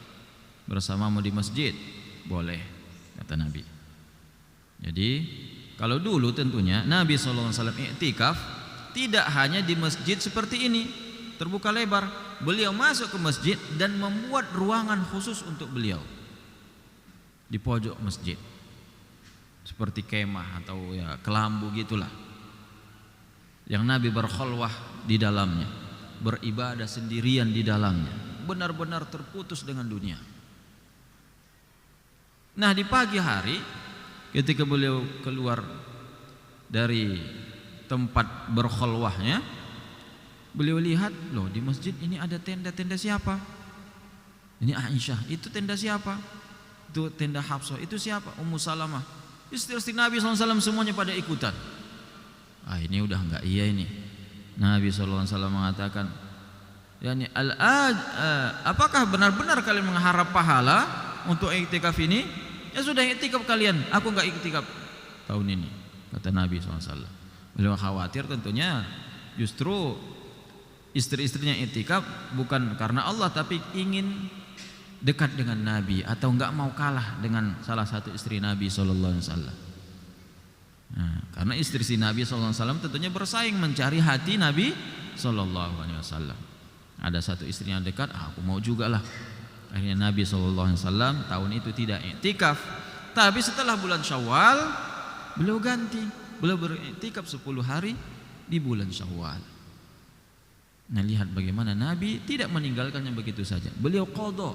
bersamamu di masjid? Boleh, kata Nabi. Jadi kalau dulu tentunya Nabi SAW iktikaf tidak hanya di masjid seperti ini terbuka lebar. Beliau masuk ke masjid dan membuat ruangan khusus untuk beliau di pojok masjid, seperti kemah atau ya kelambu gitulah, yang Nabi berkhalwah di dalamnya, beribadah sendirian di dalamnya, benar-benar terputus dengan dunia. Nah, di pagi hari ketika beliau keluar dari tempat berkhalwahnya, beliau lihat, loh, di masjid ini ada tenda-tenda siapa? Ini Aisyah. Itu tenda siapa? Itu tenda Hafsah. Itu siapa? Ummu Salamah. Istri-istri Nabi SAW semuanya pada ikutan. Ini udah enggak iya ini. Nabi SAW mengatakan, yani apakah benar-benar kalian mengharap pahala untuk iktikaf ini? Ya sudah, iktikaf kalian, aku enggak iktikaf tahun ini, kata Nabi SAW. Beliau khawatir tentunya justru istri-istrinya iktikaf bukan karena Allah, tapi ingin dekat dengan Nabi atau enggak mau kalah dengan salah satu istri Nabi SAW. Nah, karena istri si Nabi SAW tentunya bersaing mencari hati Nabi SAW. Ada satu istri yang dekat, aku mau juga lah. Akhirnya Nabi SAW tahun itu tidak iktikaf, tapi setelah bulan Syawal beliau ganti, beliau beriktikaf 10 hari di bulan Syawal. Nah, lihat bagaimana Nabi tidak meninggalkannya begitu saja, beliau qadha.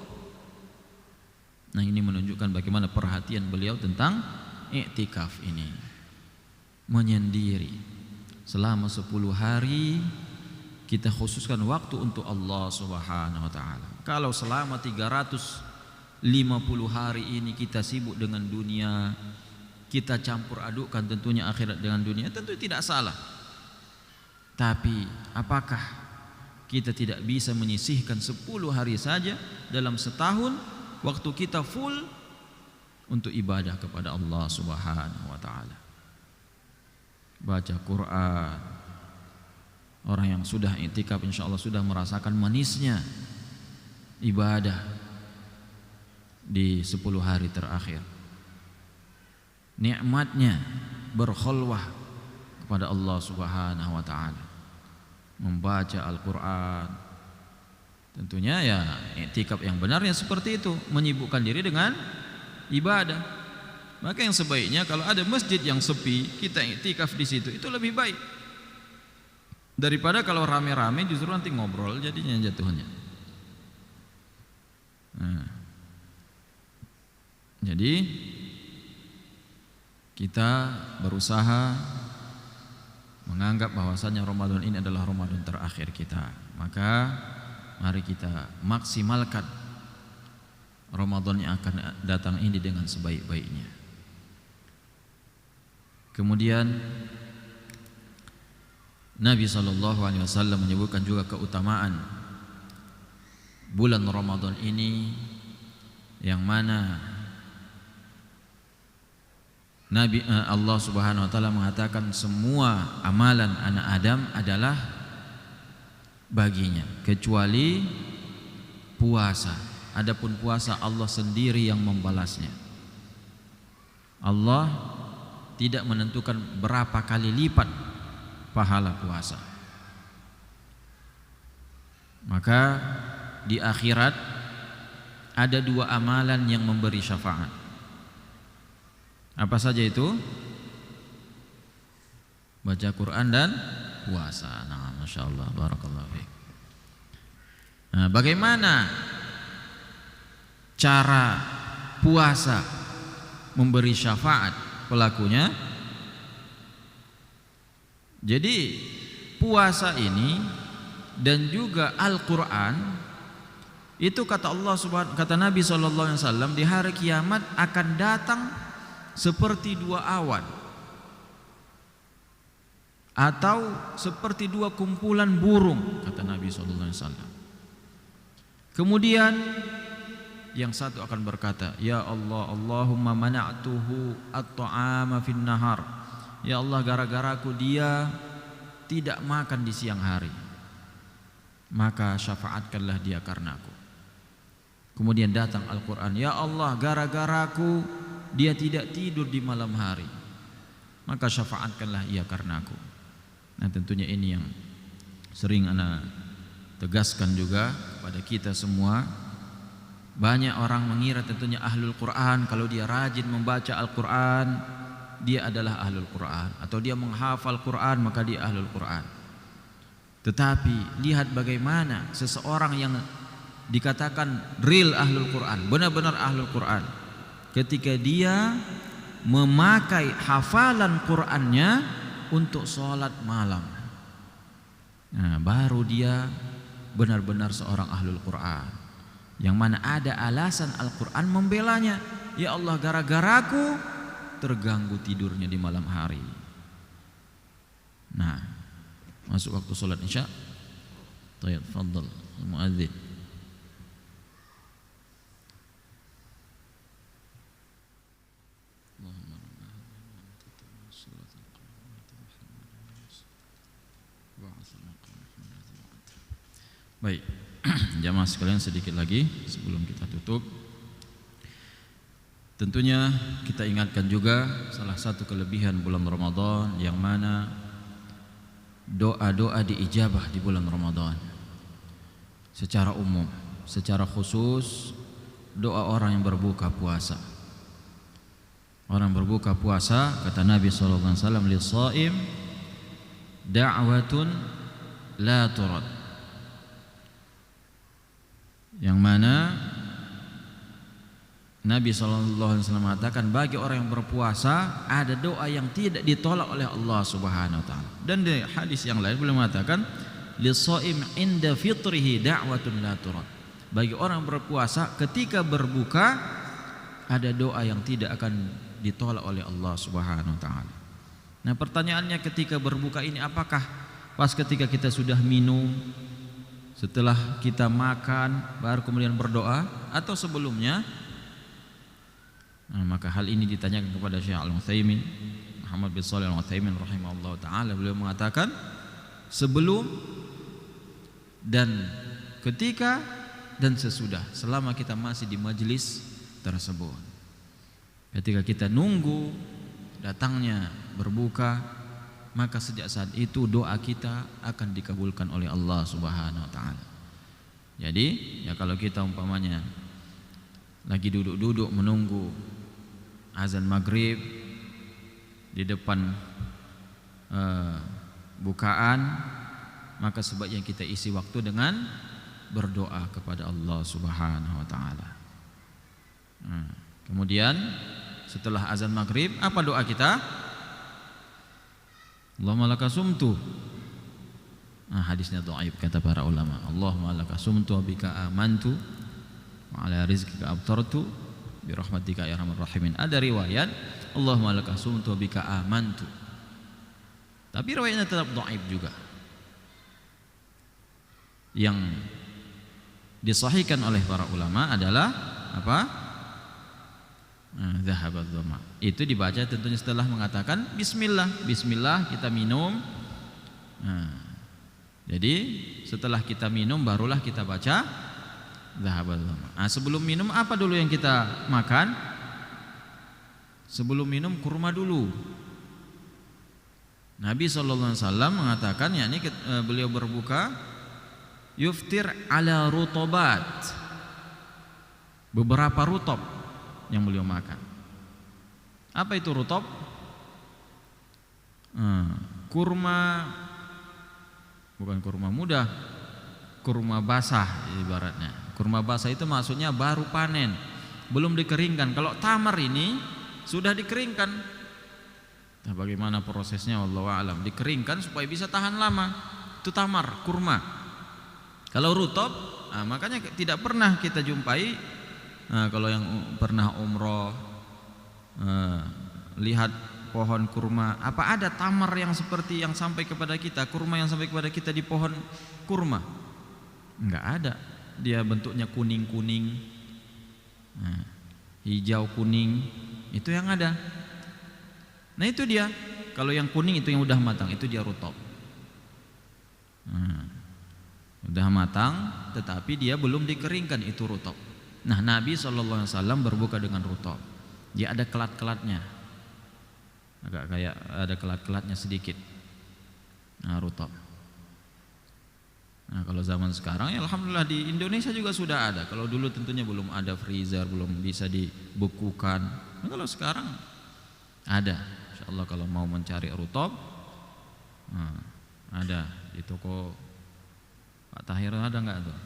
Nah, ini menunjukkan bagaimana perhatian beliau tentang iktikaf ini. Menyendiri selama 10 hari kita khususkan waktu untuk Allah Subhanahu wa taala. Kalau selama 350 hari ini kita sibuk dengan dunia, kita campur adukkan tentunya akhirat dengan dunia, tentu tidak salah. Tapi apakah kita tidak bisa menyisihkan 10 hari saja dalam setahun waktu kita full untuk ibadah kepada Allah Subhanahu wa taala? Baca Quran. Orang yang sudah i'tikaf insyaallah sudah merasakan manisnya ibadah di 10 hari terakhir. Nikmatnya berkhulwah kepada Allah Subhanahu wa taala, membaca Al-Qur'an. Tentunya ya i'tikaf yang benarnya seperti itu, menyibukkan diri dengan ibadah. Maka yang sebaiknya kalau ada masjid yang sepi, kita i'tikaf di situ, itu lebih baik daripada kalau rame-rame justru nanti ngobrol jadinya jatuhnya. Nah, jadi kita berusaha menganggap bahwasanya Ramadan ini adalah Ramadan terakhir kita. Maka mari kita maksimalkan Ramadan yang akan datang ini dengan sebaik-baiknya. Kemudian Nabi SAW menyebutkan juga keutamaan bulan Ramadan ini, yang mana Allah Subhanahu wa taala mengatakan semua amalan anak Adam adalah baginya kecuali puasa. Adapun puasa Allah sendiri yang membalasnya. Allah tidak menentukan berapa kali lipat pahala puasa. Maka di akhirat ada 2 amalan yang memberi syafaat. Apa saja itu? Baca Quran dan puasa. Nah, Masya Allah, barakallahu fiik. Nah, bagaimana cara puasa memberi syafaat pelakunya? Jadi puasa ini dan juga Al-Quran itu kata Allah Subhanahu, kata Nabi SAW, di hari kiamat akan datang seperti 2 awan atau seperti 2 kumpulan burung, kata Nabi SAW. Kemudian yang satu akan berkata, ya Allah, Allahumma mana'tuhu at-ta'ama fin nahar. Ya Allah, gara-garaku dia tidak makan di siang hari, maka syafaatkanlah dia karenaku. Kemudian datang Al-Quran, ya Allah, gara-garaku dia tidak tidur di malam hari, maka syafaatkanlah ia karenaku. Nah, tentunya ini yang sering ana tegaskan juga kepada kita semua. Banyak orang mengira tentunya ahlul Quran kalau dia rajin membaca Al-Quran dia adalah ahlul Quran, atau dia menghafal Quran maka dia ahlul Quran. Tetapi lihat bagaimana seseorang yang dikatakan real ahlul Quran, benar-benar ahlul Quran, ketika dia memakai hafalan Qurannya untuk sholat malam, nah, baru dia benar-benar seorang ahlul Quran, yang mana ada alasan Al-Quran membelanya. Ya Allah, gara-garaku terganggu tidurnya di malam hari. Nah, masuk waktu sholat isya. Tayyib, fadhal muadzin. Baik, jamaah sekalian, sedikit lagi sebelum kita tutup. Tentunya kita ingatkan juga salah satu kelebihan bulan Ramadan yang mana doa-doa diijabah di bulan Ramadan secara umum, secara khusus doa orang yang berbuka puasa. Orang berbuka puasa, kata Nabi SAW, lis-shaim da'watun la turad, yang mana Nabi SAW mengatakan bagi orang yang berpuasa ada doa yang tidak ditolak oleh Allah Subhanahu wa taala. Dan di hadis yang lain beliau mengatakan lis-shaim 'inda fitrihi da'watun la turad. Bagi orang berpuasa ketika berbuka ada doa yang tidak akan ditolak oleh Allah Subhanahu wa taala. Nah, pertanyaannya ketika berbuka ini apakah pas ketika kita sudah minum, setelah kita makan baru kemudian berdoa atau sebelumnya? Nah, maka hal ini ditanyakan kepada Syekh Al-Utsaimin, Muhammad bin Shalih Al-Utsaimin rahimahullah taala. Beliau mengatakan sebelum dan ketika dan sesudah, selama kita masih di majelis tersebut. Ketika kita nunggu datangnya berbuka, maka sejak saat itu doa kita akan dikabulkan oleh Allah Subhanahu wa taala. Jadi, ya kalau kita umpamanya lagi duduk-duduk menunggu azan maghrib di depan bukaan, maka sebaiknya kita isi waktu dengan berdoa kepada Allah Subhanahu wa taala. Kemudian setelah azan maghrib, apa doa kita? Allahumma laka sumtu. Hadisnya dhaif kata para ulama. Allahumma laka sumtu wa bika amantu wa ala rizqika abtartu bi rahmatika ya arhamar rahimin. Ada riwayat Allahumma laka sumtu wa bika amantu. Tapi riwayatnya tetap dhaif juga. Yang disahihkan oleh para ulama adalah apa? Zahabat dhama. Itu dibaca tentunya setelah mengatakan bismillah. Bismillah kita minum. Jadi setelah kita minum barulah kita baca zahabat dhama. Sebelum minum apa dulu yang kita makan? Sebelum minum kurma dulu. Nabi SAW mengatakan, yakni beliau berbuka yuftir ala rutobat, beberapa rutob yang beliau makan. Apa itu rutob? Kurma, bukan kurma muda, kurma basah ibaratnya. Kurma basah itu maksudnya baru panen, belum dikeringkan. Kalau tamar ini sudah dikeringkan. Nah, bagaimana prosesnya wallahu a'lam. Dikeringkan supaya bisa tahan lama. Itu tamar, kurma. Kalau rutob, makanya tidak pernah kita jumpai. Kalau yang pernah umroh, lihat pohon kurma, apa ada tamar yang seperti yang sampai kepada kita, kurma yang sampai kepada kita di pohon kurma? Enggak ada. Dia bentuknya kuning-kuning, hijau kuning, itu yang ada. Nah itu dia. Kalau yang kuning itu yang udah matang, itu dia rutob. Udah matang tetapi dia belum dikeringkan, itu rutob. Nah, Nabi SAW berbuka dengan rutob. Dia ada kelat-kelatnya, agak kayak ada kelat-kelatnya sedikit. Rutob. Nah, kalau zaman sekarang ya alhamdulillah di Indonesia juga sudah ada. Kalau dulu tentunya belum ada freezer, belum bisa dibekukan. Nah, kalau sekarang ada. Insyaallah kalau mau mencari rutob, ada di toko Pak Tahir, ada enggak tuh?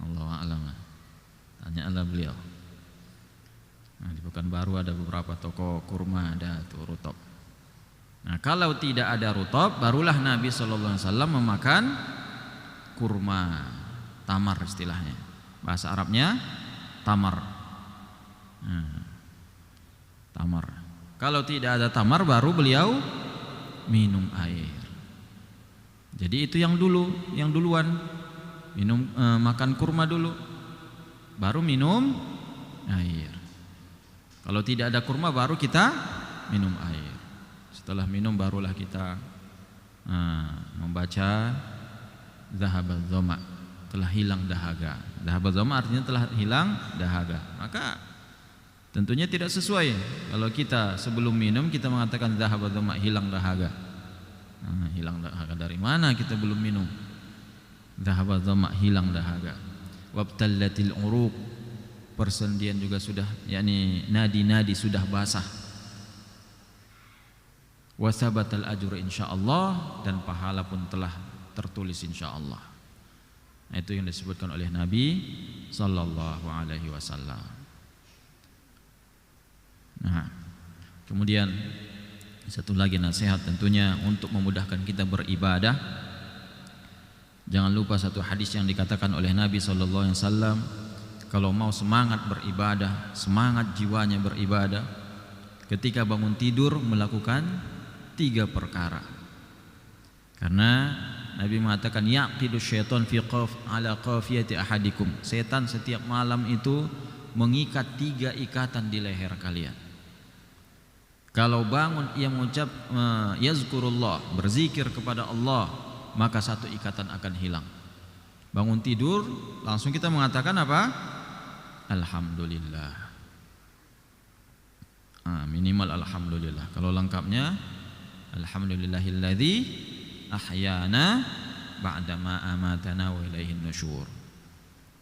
Allahu a'lam. Tanyalah beliau. Nah, di Pekanbaru ada beberapa toko kurma, ada tuh rutob. Nah, kalau tidak ada rutob, barulah Nabi SAW memakan kurma, tamar istilahnya. Bahasa Arabnya tamar. Tamar. Kalau tidak ada tamar, baru beliau minum air. Jadi itu yang duluan minum, makan kurma dulu, baru minum air. Kalau tidak ada kurma baru kita minum air. Setelah minum barulah kita membaca zahabat dhama, telah hilang dahaga. Zahabat dhama artinya telah hilang dahaga. Maka tentunya tidak sesuai kalau kita sebelum minum kita mengatakan zahabat dhama, hilang dahaga. Hilang dahaga dari mana? Kita belum minum. Zahabat dhama, hilang dahaga. Wabtallatil uruq, persendian juga sudah, yakni nadi-nadi sudah basah. Wasabatal ajru insyaallah, dan pahala pun telah tertulis insyaallah. Nah, itu yang disebutkan oleh Nabi sallallahu alaihi wasallam. Nah, kemudian satu lagi nasihat tentunya untuk memudahkan kita beribadah. Jangan lupa satu hadis yang dikatakan oleh Nabi sallallahu alaihi wasallam, kalau mau semangat beribadah, semangat jiwanya beribadah, ketika bangun tidur melakukan 3 perkara. Karena Nabi mengatakan yaqidu syaitan fi ala qafiyati ahadikum. Setan setiap malam itu mengikat 3 ikatan di leher kalian. Kalau bangun ia mengucap yazkurullah, berzikir kepada Allah, maka 1 ikatan akan hilang. Bangun tidur langsung kita mengatakan apa? Alhamdulillah. Minimal alhamdulillah. Kalau lengkapnya alhamdulillahilladzi ahyana ba'dama amatana wa ilaihin nusyur.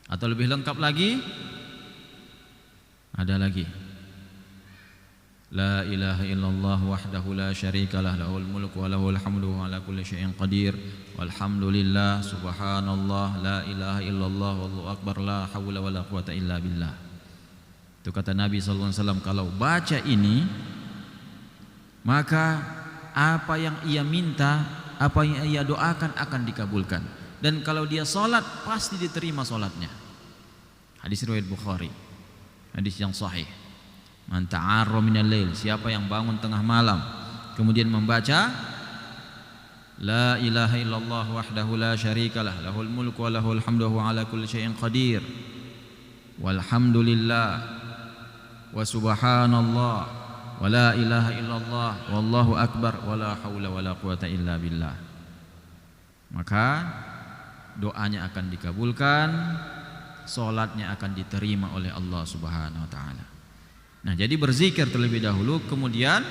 Atau lebih lengkap lagi, ada lagi, la ilaha illallah wahdahu la syarikalah lahul mulku wa lahul hamdu wa ala kulli syai'in qadir walhamdulillah subhanallah la ilaha illallah wallahu akbar la haula wala quwata illa billah. Itu kata Nabi sallallahu alaihi wasallam, kalau baca ini maka apa yang ia minta, apa yang ia doakan akan dikabulkan, dan kalau dia salat pasti diterima salatnya. Hadis riwayat Bukhari, hadis yang sahih. Man ta'arra minal lail, siapa yang bangun tengah malam kemudian membaca la ilaha illallah wahdahu la syarikalah lahul mulku wa lahul hamdu wa ala kulli syai'in qadir walhamdulillah wa subhanallah wa la ilaha illallah wallahu akbar wa la haula wa la quwata illa billah, maka doanya akan dikabulkan, salatnya akan diterima oleh Allah Subhanahu wa taala. Nah, jadi berzikir terlebih dahulu, kemudian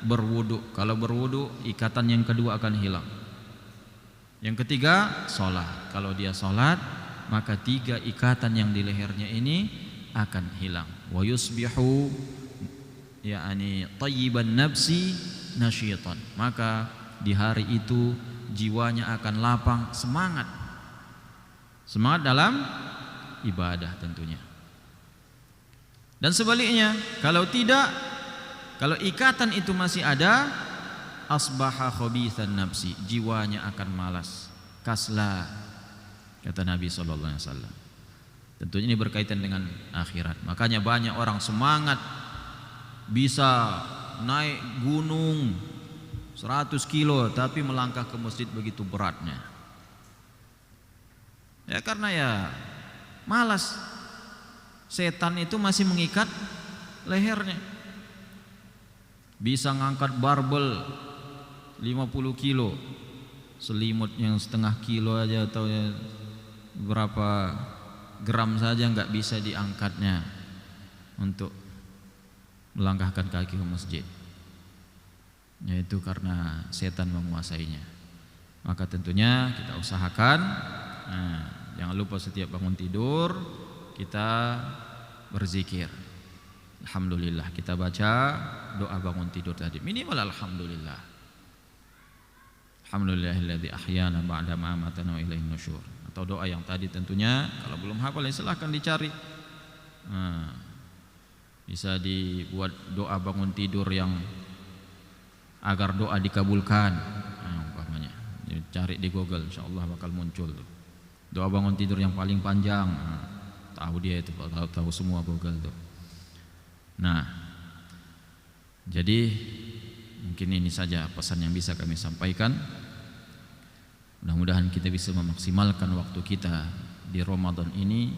berwudu. Kalau berwudu, ikatan yang kedua akan hilang. Yang ketiga, sholat. Kalau dia sholat, maka 3 ikatan yang di lehernya ini akan hilang. Wa yusbihu ya'ani tayyiban nafsi nasyitan. Maka di hari itu jiwanya akan lapang, semangat. Semangat dalam ibadah tentunya. Dan sebaliknya, kalau tidak, kalau ikatan itu masih ada, asbaha khabithan nafsi, jiwanya akan malas, kasla, kata Nabi sallallahu alaihi wasallam. Tentunya ini berkaitan dengan akhirat. Makanya banyak orang semangat bisa naik gunung 100 kilo tapi melangkah ke masjid begitu beratnya. Ya karena ya malas. Setan itu masih mengikat lehernya. Bisa ngangkat barbel 50 kilo, selimut yang setengah kilo aja atau ya berapa gram saja nggak bisa diangkatnya untuk melangkahkan kaki ke masjid. Yaitu karena setan menguasainya. Maka tentunya kita usahakan, jangan lupa setiap bangun tidur kita berzikir. Alhamdulillah, kita baca doa bangun tidur tadi minimal alhamdulillah. Alhamdulillahilladzi ahyana ba'da ma amatana wa ilaihin nusyur. Atau doa yang tadi tentunya kalau belum hafal ya silahkan dicari. Bisa dibuat doa bangun tidur yang agar doa dikabulkan. Umpamanya cari di Google, insyaallah bakal muncul tuh. Doa bangun tidur yang paling panjang. Tahu dia itu, tahu semua Google tuh. Nah, jadi mungkin ini saja pesan yang bisa kami sampaikan. Mudah-mudahan kita bisa memaksimalkan waktu kita di Ramadan ini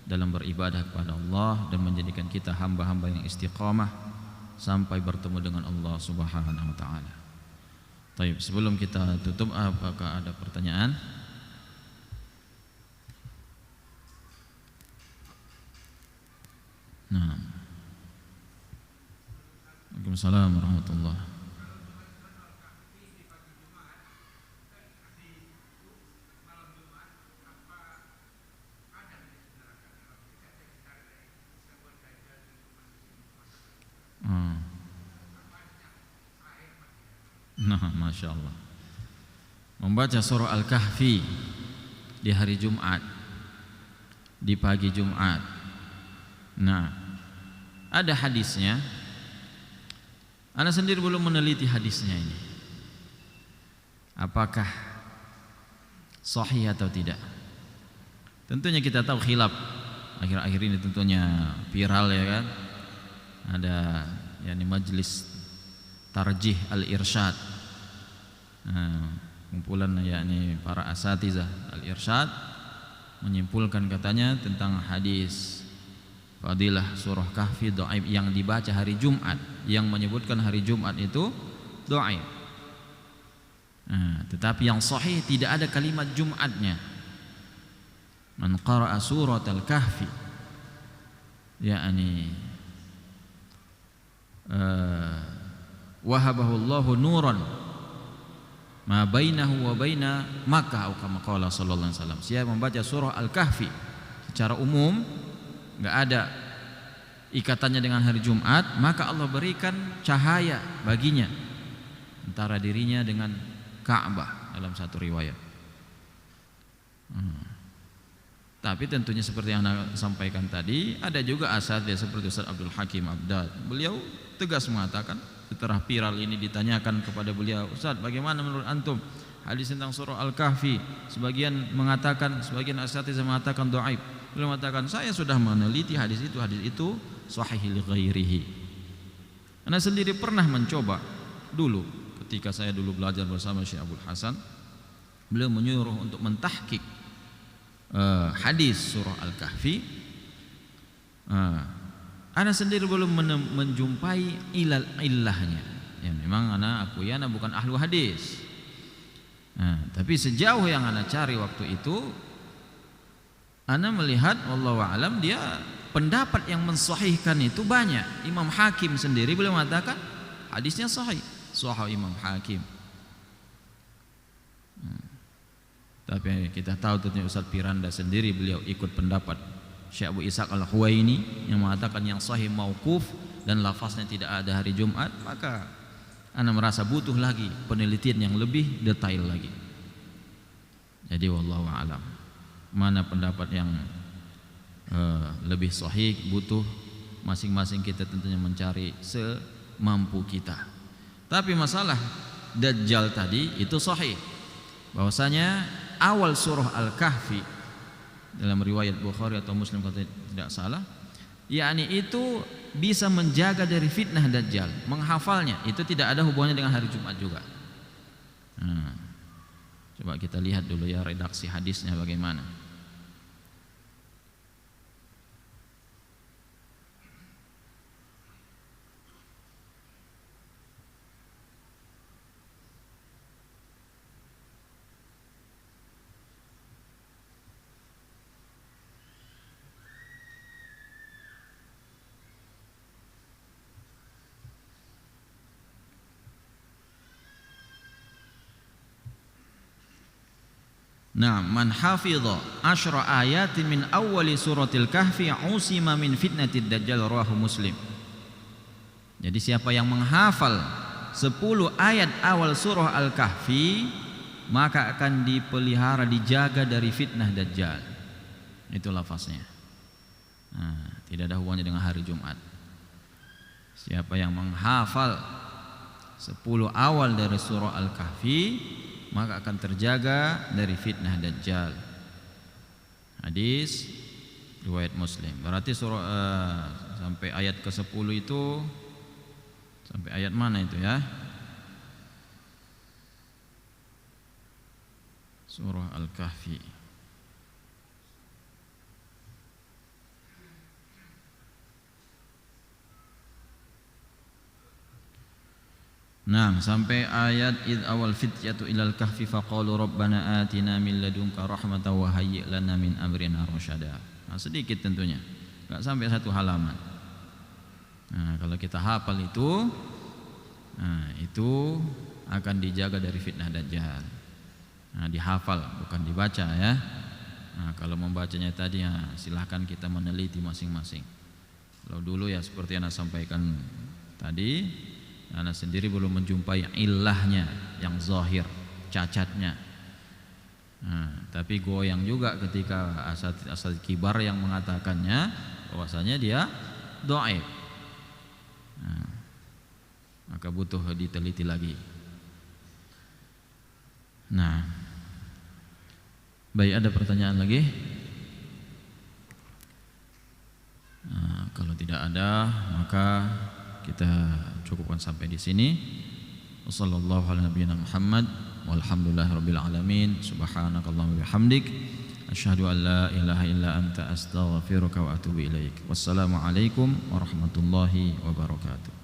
dalam beribadah kepada Allah dan menjadikan kita hamba-hamba yang istiqamah sampai bertemu dengan Allah Subhanahu wa taala. Baik, sebelum kita tutup, apakah ada pertanyaan? Nah. Waalaikumsalam warahmatullahi. Nah, Masya Allah, membaca surah Al-Kahfi di hari Jumat, di pagi Jumat. Nah, ada hadisnya. Ana sendiri belum meneliti hadisnya ini. Apakah sahih atau tidak. Tentunya kita tahu khilaf akhir-akhir ini tentunya viral ya kan. Ada yakni majelis tarjih al-irsyad. Kumpulan yakni para asatizah al-irsyad menyimpulkan katanya tentang hadis fadilah surah Kahfi dhaif yang dibaca hari Jumat, yang menyebutkan hari Jumat itu dhaif. Tetapi yang sahih tidak ada kalimat Jumatnya. Man qara'a surat al-Kahfi yakni wahabahu Allahu nuran ma bainahu wa baina Makkah atau kama qala sallallahu alaihi wasallam. Siapa membaca surah Al-Kahfi secara umum enggak ada ikatannya dengan hari Jumat, maka Allah berikan cahaya baginya antara dirinya dengan Ka'bah dalam satu riwayat. Tapi tentunya seperti yang Anda sampaikan tadi, ada juga asatidz seperti Ustaz Abdul Hakim Abdad. Beliau tegas mengatakan, setelah viral ini ditanyakan kepada beliau, Ustaz, bagaimana menurut antum hadis tentang surah Al-Kahfi? Sebagian asatidz mengatakan dhaif. Beliau mengatakan, saya sudah meneliti hadis itu sahih li ghairihi. Anda sendiri pernah mencoba dulu ketika saya dulu belajar bersama Syekh Abdul Hasan, beliau menyuruh untuk mentahqiq hadis surah Al-Kahfi. Ana sendiri belum menjumpai illahnya. Ya memang ana akui ana bukan ahlu hadis. Tapi sejauh yang ana cari waktu itu, ana melihat wallahu alam dia pendapat yang mensahihkan itu banyak. Imam Hakim sendiri beliau mengatakan hadisnya sahih. Sahih Imam Hakim. Tapi kita tahu tentunya Ustaz Piranda sendiri beliau ikut pendapat Syekh Abu Ishaq Al-Huwaini yang mengatakan yang sahih mauquf dan lafaznya tidak ada hari Jumat, maka ana merasa butuh lagi penelitian yang lebih detail lagi. Jadi wallahu alam, mana pendapat yang lebih sahih butuh masing-masing kita tentunya mencari semampu kita. Tapi masalah Dajjal tadi itu sahih, bahwasanya awal surah Al-Kahfi dalam riwayat Bukhari atau Muslim kalau tidak salah, yakni itu bisa menjaga dari fitnah Dajjal. Menghafalnya itu tidak ada hubungannya dengan hari Jumat juga. Coba kita lihat dulu ya redaksi hadisnya bagaimana. Nah, man hafidha 10 ayatin min awwali suratil Kahfi usima min fitnatid dajjal rawahu Muslim. Jadi siapa yang menghafal 10 ayat awal surah Al-Kahfi, maka akan dipelihara, dijaga dari fitnah Dajjal. Itu lafaznya. Tidak ada hubungannya dengan hari Jumat. Siapa yang menghafal 10 awal dari surah Al-Kahfi, maka akan terjaga dari fitnah Dajjal. Hadis riwayat Muslim. Berarti surah sampai ayat ke-10 itu sampai ayat mana itu ya? Surah Al-Kahfi. Nah, sampai ayat id awal fityatu ilal kahfi faqalu rabbana atina min ladunka rahmatan wa hayyi' lana min amrina rasyada. Nah, sedikit tentunya. Enggak sampai satu halaman. Nah, kalau kita hafal itu, itu akan dijaga dari fitnah Dajjal. Nah, dihafal bukan dibaca ya. Nah, kalau membacanya tadi ya silahkan kita meneliti masing-masing. Kalau dulu ya seperti yang saya sampaikan tadi, Ana sendiri belum menjumpai ilahnya yang zahir, cacatnya. Tapi goyang juga ketika asal kibar yang mengatakannya bahwasanya dia dhaif. Maka butuh diteliti lagi. Nah, Baik, ada pertanyaan lagi? Nah, kalau tidak ada, maka kita cukupkan sampai di sini. Wassallallahu ala nabiyyina Muhammad walhamdulillahirabbil alamin. Subhanakallahumma bihamdik asyhadu an la ilaha illa anta astaghfiruka wa atubu ilaik. Wassalamu alaikum warahmatullahi wabarakatuh.